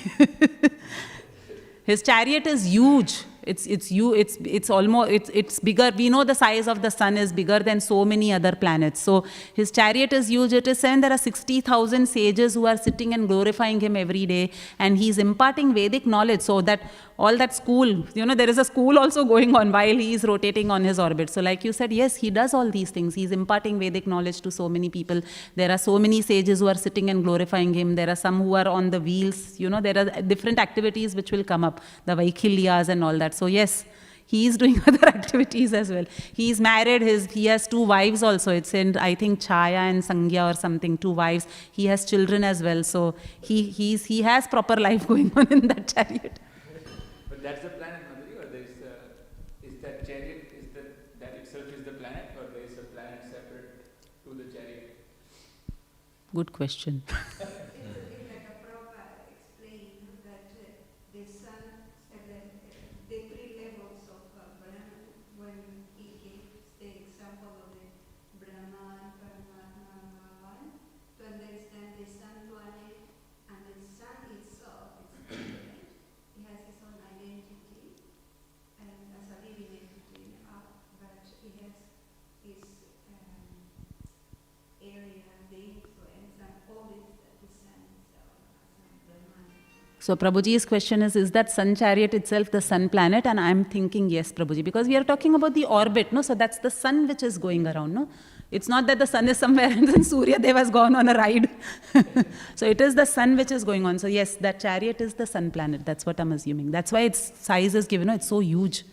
His chariot is huge. It's almost bigger. We know the size of the sun is bigger than so many other planets. So his chariot is huge. It is said there are 60,000 sages who are sitting and glorifying him every day, and he's imparting Vedic knowledge. So that all that school, there is a school also going on while he is rotating on his orbit. So like you said, yes, he does all these things. He's imparting Vedic knowledge to so many people. There are so many sages who are sitting and glorifying him. There are some who are on the wheels. There are different activities which will come up, the Vaikhilyas and all that. So yes, he is doing other activities as well. He is married. He has 2 wives also. It's in, I think, Chaya and Sangya or something, 2 wives. He has children as well. So he has proper life going on in that chariot. But that's the planet, Madhuri, or is that chariot, that itself is the planet, or there is a planet separate to the chariot? Good question. So Prabhuji's question is that sun chariot itself the sun planet? And I'm thinking yes, Prabhuji, because we are talking about the orbit, no? So that's the sun which is going around, no? It's not that the sun is somewhere and then Suryadeva has gone on a ride. So it is the sun which is going on. So yes, that chariot is the sun planet. That's what I'm assuming. That's why its size is given, it's so huge.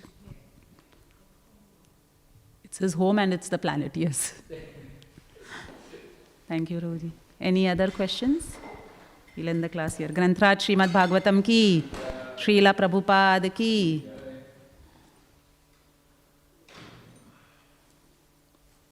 It's his home and it's the planet, yes. Thank you, Prabhuji. Any other questions? We'll end the class here. Granthraj Śrīmad Bhāgavatam ki, Srila Prabhupada ki.